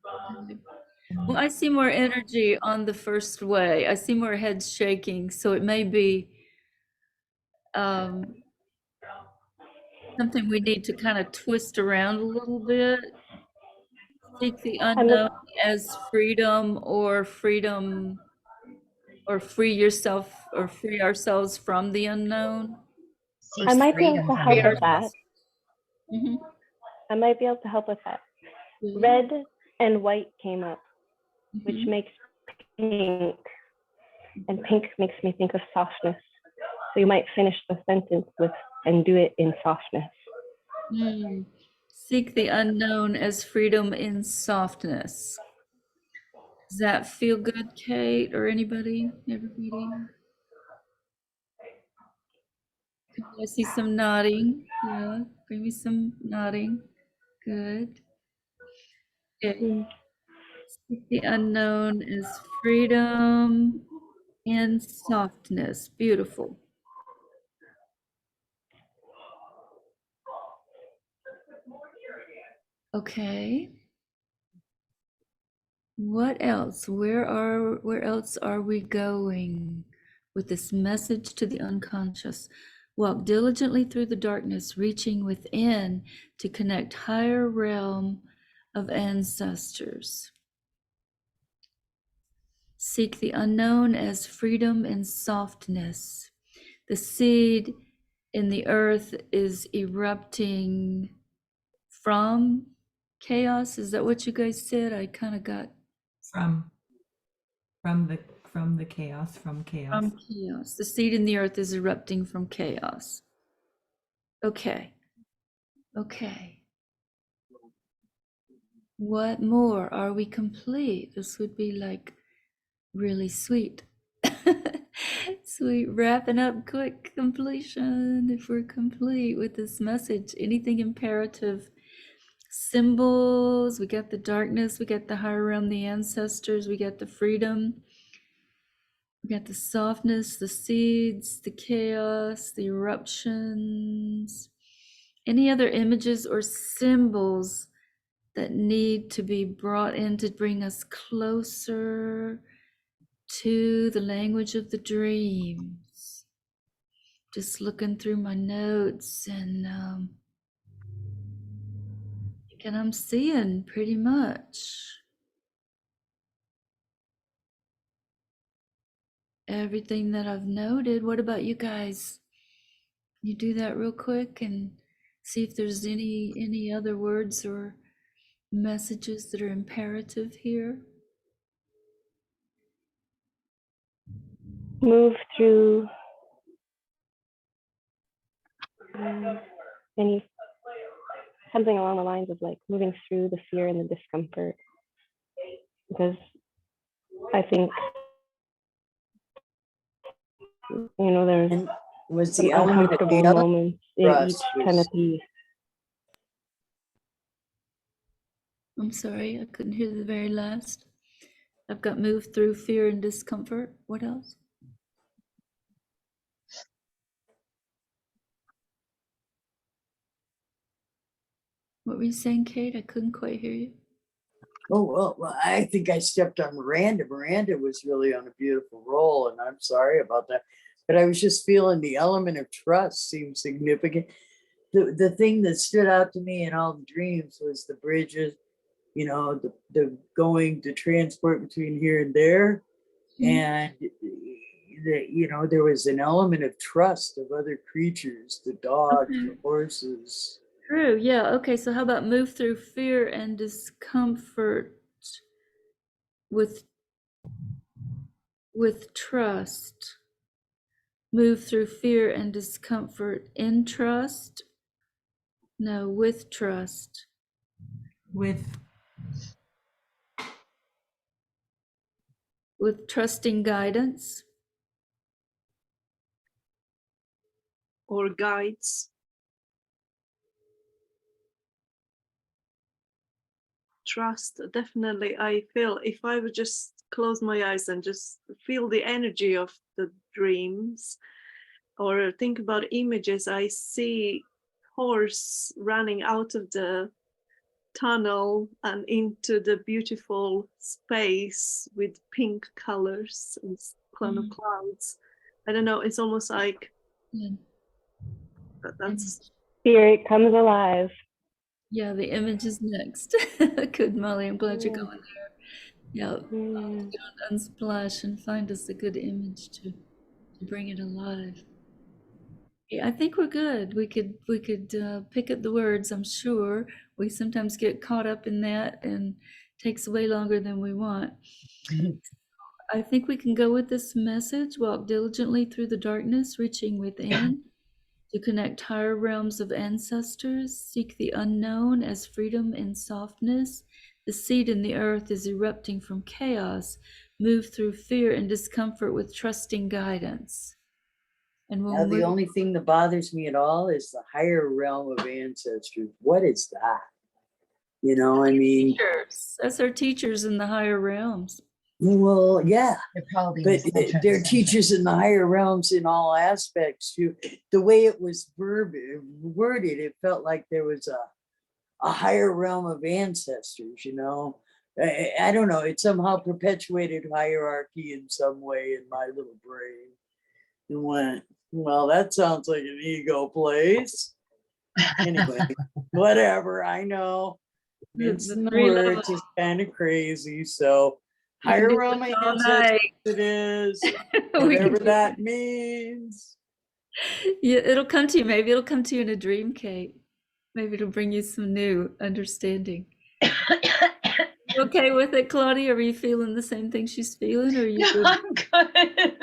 Well, I see more energy on the first way. I see more heads shaking, so it may be something we need to kind of twist around a little bit. Seek the unknown as freedom or freedom, or free yourself or free ourselves from the unknown. I might be able to help with that. Mm-hmm. I might be able to help with that. Red and white came up, which makes pink, and pink makes me think of softness. So you might finish the sentence with, and do it in softness. Seek the unknown as freedom in softness. Does that feel good, Kate, or anybody? Everybody? I see some nodding. Yeah, bring me some nodding. Good. Okay. Seek the unknown is freedom and softness. Beautiful. Okay. What else? Where else are we going with this message to the unconscious? Walk diligently through the darkness, reaching within to connect higher realm of ancestors. Seek the unknown as freedom and softness. The seed in the earth is erupting from chaos. Is that what you guys said? I kind of got From the chaos, from chaos. From chaos. The seed in the earth is erupting from chaos. Okay. Okay. What more? Are we complete? This would be like really sweet. Sweet, wrapping up quick completion. If we're complete with this message, anything imperative, symbols, we got the darkness, we got the higher realm, the ancestors, we got the freedom, we got the softness, the seeds, the chaos, the eruptions. Any other images or symbols that need to be brought in to bring us closer to the language of the dreams? Just looking through my notes and I'm seeing pretty much everything that I've noted. What about you guys? Can you do that real quick and see if there's any other words or messages that are imperative here? Move through something along the lines of like moving through the fear and the discomfort, because I think there's was some the element of uncomfortable chaos moments in each kind of piece. I'm sorry, I couldn't hear the very last. I've got moved through fear and discomfort. What else? What were you saying, Kate? I couldn't quite hear you. Oh, well, I think I stepped on Miranda. Miranda was really on a beautiful roll, and I'm sorry about that. But I was just feeling the element of trust seemed significant. The thing that stood out to me in all the dreams was the bridges, the going to transport between here and there. And there was an element of trust of other creatures, the dogs, the horses. True, yeah. Okay, so how about move through fear and discomfort with trust? Move through fear and discomfort in trust? No, with trust. With With trusting guidance. Or guides. Trust, definitely. I feel if I would just close my eyes and just feel the energy of the dreams or think about images, I see horse running out of the tunnel and into the beautiful space with pink colors and kind of clouds. I don't know, it's almost like that's Spirit comes alive. Yeah, the image is next. Good, Molly. I'm glad you're going there. Yeah, unsplash and find us a good image to bring it alive. Yeah, I think we're good. We could pick at the words. I'm sure we sometimes get caught up in that and takes way longer than we want. I think we can go with this message. Walk diligently through the darkness, reaching within. To connect higher realms of ancestors, seek the unknown as freedom and softness. The seed in the earth is erupting from chaos. Move through fear and discomfort with trusting guidance. And Now, the only thing that bothers me at all is the higher realm of ancestors. What is that? You know, I mean, teachers. That's our teachers in the higher realms. Well, yeah, They're probably but they're teachers in the higher realms in all aspects too. The way it was worded, it felt like there was a higher realm of ancestors, you know. I don't know, it somehow perpetuated hierarchy in some way in my little brain. And went, well, that sounds like an ego place. Anyway, whatever, I know. It's in the words, it's kind of crazy. So higher realm ancestors it is, whatever that means. Yeah, it'll come to you. Maybe it'll come to you in a dream, Kate. Maybe it'll bring you some new understanding. You okay with it, Claudia? Are you feeling the same thing she's feeling? Or are you good? I'm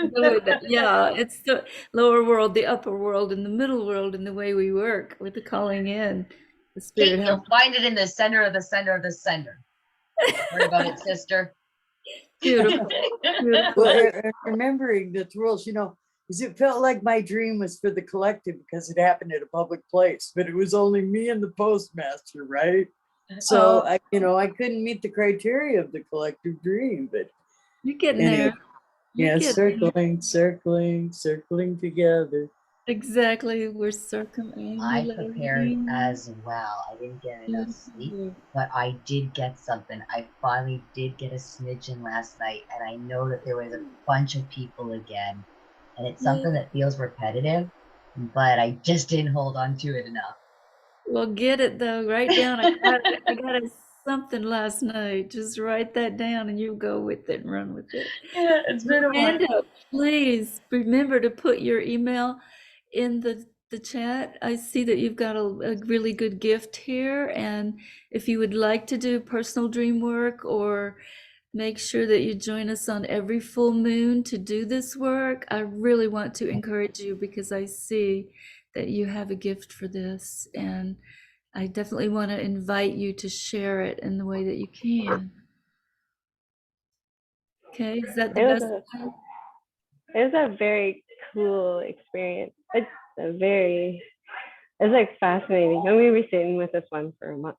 good. Yeah, it's the lower world, the upper world, and the middle world, and the way we work with the calling in. The spirit. Kate, you'll find it in the center of the center of the center. Worry about it, sister. Beautiful. Well, remembering the rules, you know, because it felt like my dream was for the collective because it happened at a public place, but it was only me and the postmaster, right? So I couldn't meet the criteria of the collective dream, but you're getting anyway, there. circling together. Exactly, we're circumambulating. I prepared as well. I didn't get enough sleep, but I did get something. I finally did get a smidgen last night, and I know that there was a bunch of people again, and it's something that feels repetitive, but I just didn't hold on to it enough. Well, get it though. Write down. I got something last night. Just write that down, and you go with it and run with it. Yeah, it's been a while. Please remember to put your email in the chat. I see that you've got a really good gift here, and if you would like to do personal dream work, or make sure that you join us on every full moon to do this work, I really want to encourage you, because I see that you have a gift for this, and I definitely want to invite you to share it in the way that you can. Okay, is that the best? It was a very cool experience. It's like fascinating. I'm gonna be sitting with this one for a month,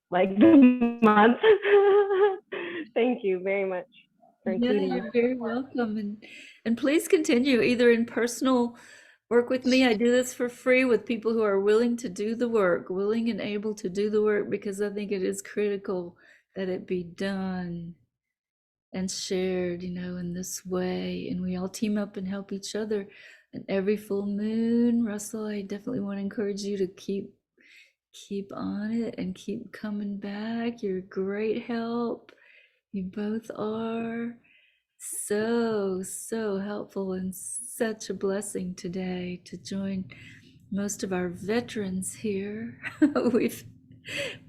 Thank you very much for including me. You're very welcome, and please continue either in personal work with me. I do this for free with people who are willing to do the work, willing and able to do the work, because I think it is critical that it be done and shared, in this way, and we all team up and help each other. And every full moon, Russell, I definitely want to encourage you to keep on it and keep coming back. You're a great help. You both are so helpful, and such a blessing today to join most of our veterans here. We've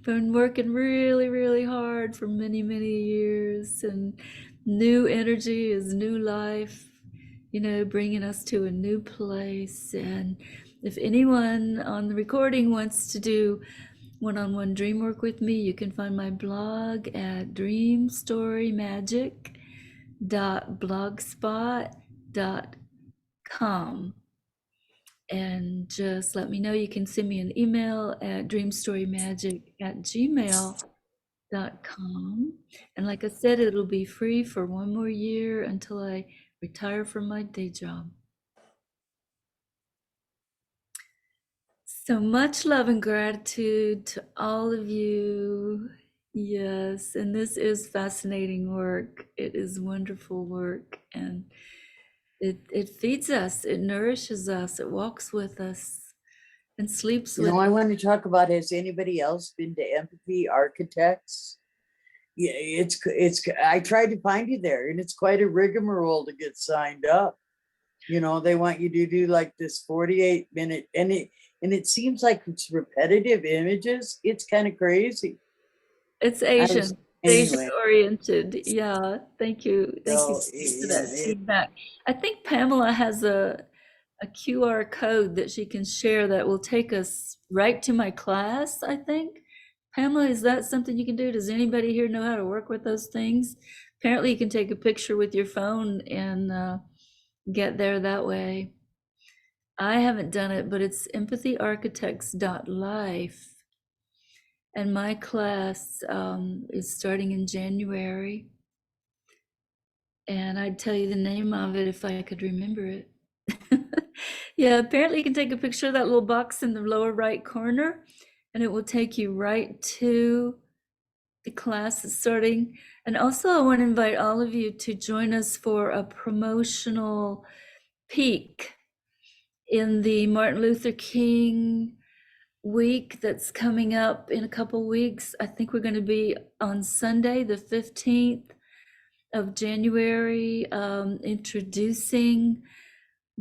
been working really hard for many years, and new energy is new life, bringing us to a new place. And if anyone on the recording wants to do one-on-one dream work with me, you can find my blog at dreamstorymagic.blogspot.com. And just let me know. You can send me an email at dreamstorymagic@gmail.com. And like I said, it'll be free for 1 more year until I retire from my day job. So much love and gratitude to all of you. Yes, and this is fascinating work. It is wonderful work, and it feeds us, it nourishes us, it walks with us, and sleeps You with know, I us. want to talk about, has anybody else been to Empathy Architects? Yeah, I tried to find you there, and it's quite a rigmarole to get signed up. You know, they want you to do like this 48-minute, and it seems like it's repetitive images. It's kind of crazy. It's Asian, Asian Anyway, oriented. Yeah, thank you. Thank you so for that feedback. I think Pamela has a QR code that she can share that will take us right to my class, I think. Pamela, is that something you can do? Does anybody here know how to work with those things? Apparently you can take a picture with your phone and get there that way. I haven't done it, but it's empathyarchitects.life. And my class is starting in January. And I'd tell you the name of it if I could remember it. Yeah, apparently you can take a picture of that little box in the lower right corner, and it will take you right to the class that's starting. And also I want to invite all of you to join us for a promotional peek in the Martin Luther King week that's coming up in a couple weeks. I think we're going to be on Sunday, the 15th of January, introducing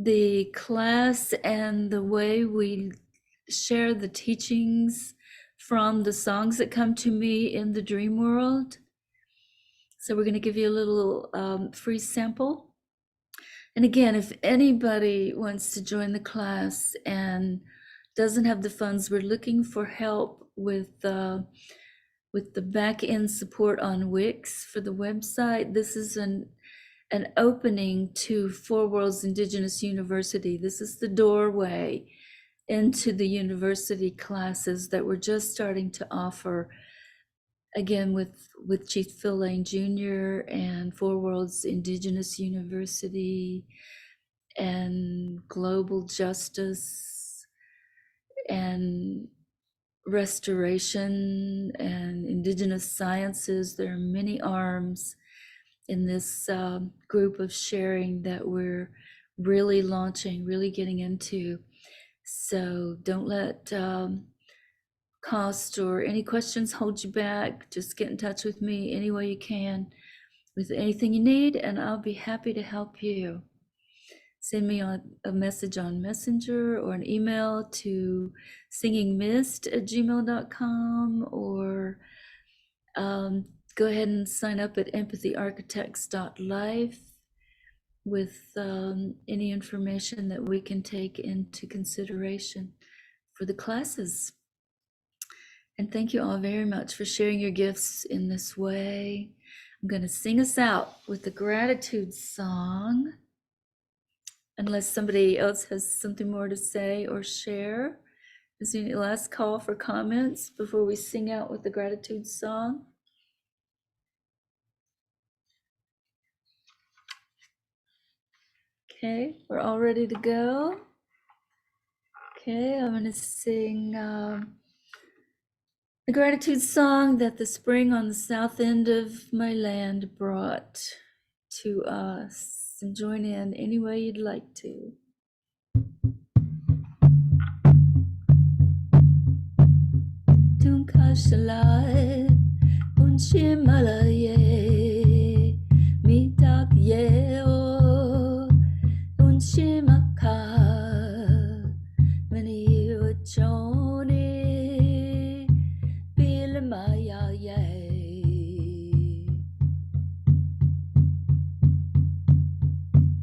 the class and the way we share the teachings from the songs that come to me in the dream world. So we're going to give you a little free sample. And again, if anybody wants to join the class and doesn't have the funds, we're looking for help with the back end support on Wix for the website. This is an opening to Four Worlds Indigenous University. This is the doorway into the university classes that we're just starting to offer, again with Chief Phil Lane Jr. and Four Worlds Indigenous University and Global Justice and Restoration and Indigenous Sciences. There are many arms in this group of sharing that we're really launching, really getting into. So don't let cost or any questions hold you back. Just get in touch with me any way you can with anything you need, and I'll be happy to help you. Send me a message on Messenger or an email to singingmist@gmail.com, or go ahead and sign up at empathyarchitects.life with any information that we can take into consideration for the classes. And thank you all very much for sharing your gifts in this way. I'm going to sing us out with the gratitude song, unless somebody else has something more to say or share. Is there any last call for comments before we sing out with the gratitude song? Okay, we're all ready to go. Okay, I'm going to sing the gratitude song that the spring on the south end of my land brought to us. And join in any way you'd like to. Tunkashalai, unshimalaye, mitak yeo, unshimaka, many wachoni, bilamaya ye.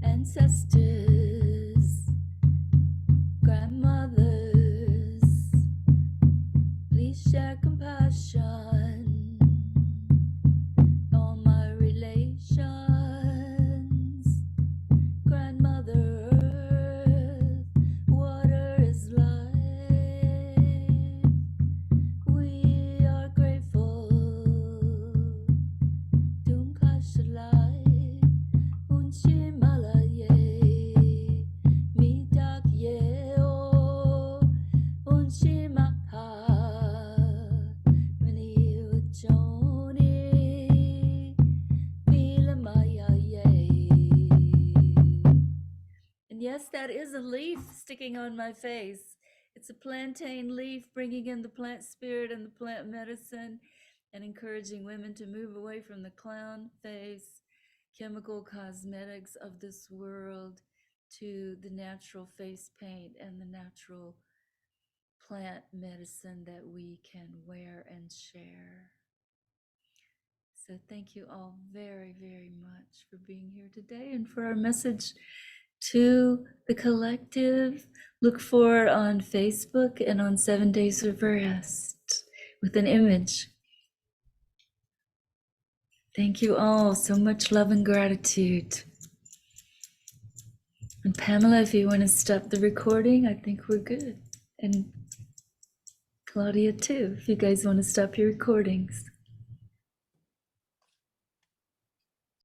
Ancestors, grandmothers, please share ocean, all my relations, grandmother earth, water is life. We are grateful. Dunkashalai, unshimalaye, midak yeo, unshimaka, mini uchoni, filamaya ye. And yes, that is a leaf sticking on my face. It's a plantain leaf, bringing in the plant spirit and the plant medicine and encouraging women to move away from the clown face, chemical cosmetics of this world to the natural face paint and the natural plant medicine that we can wear and share. So thank you all very, very much for being here today and for our message to the collective. Look for it on Facebook and on 7 Days of Rest with an image. Thank you all. So much love and gratitude. And Pamela, if you want to stop the recording, I think we're good. And Claudia too, if you guys want to stop your recordings.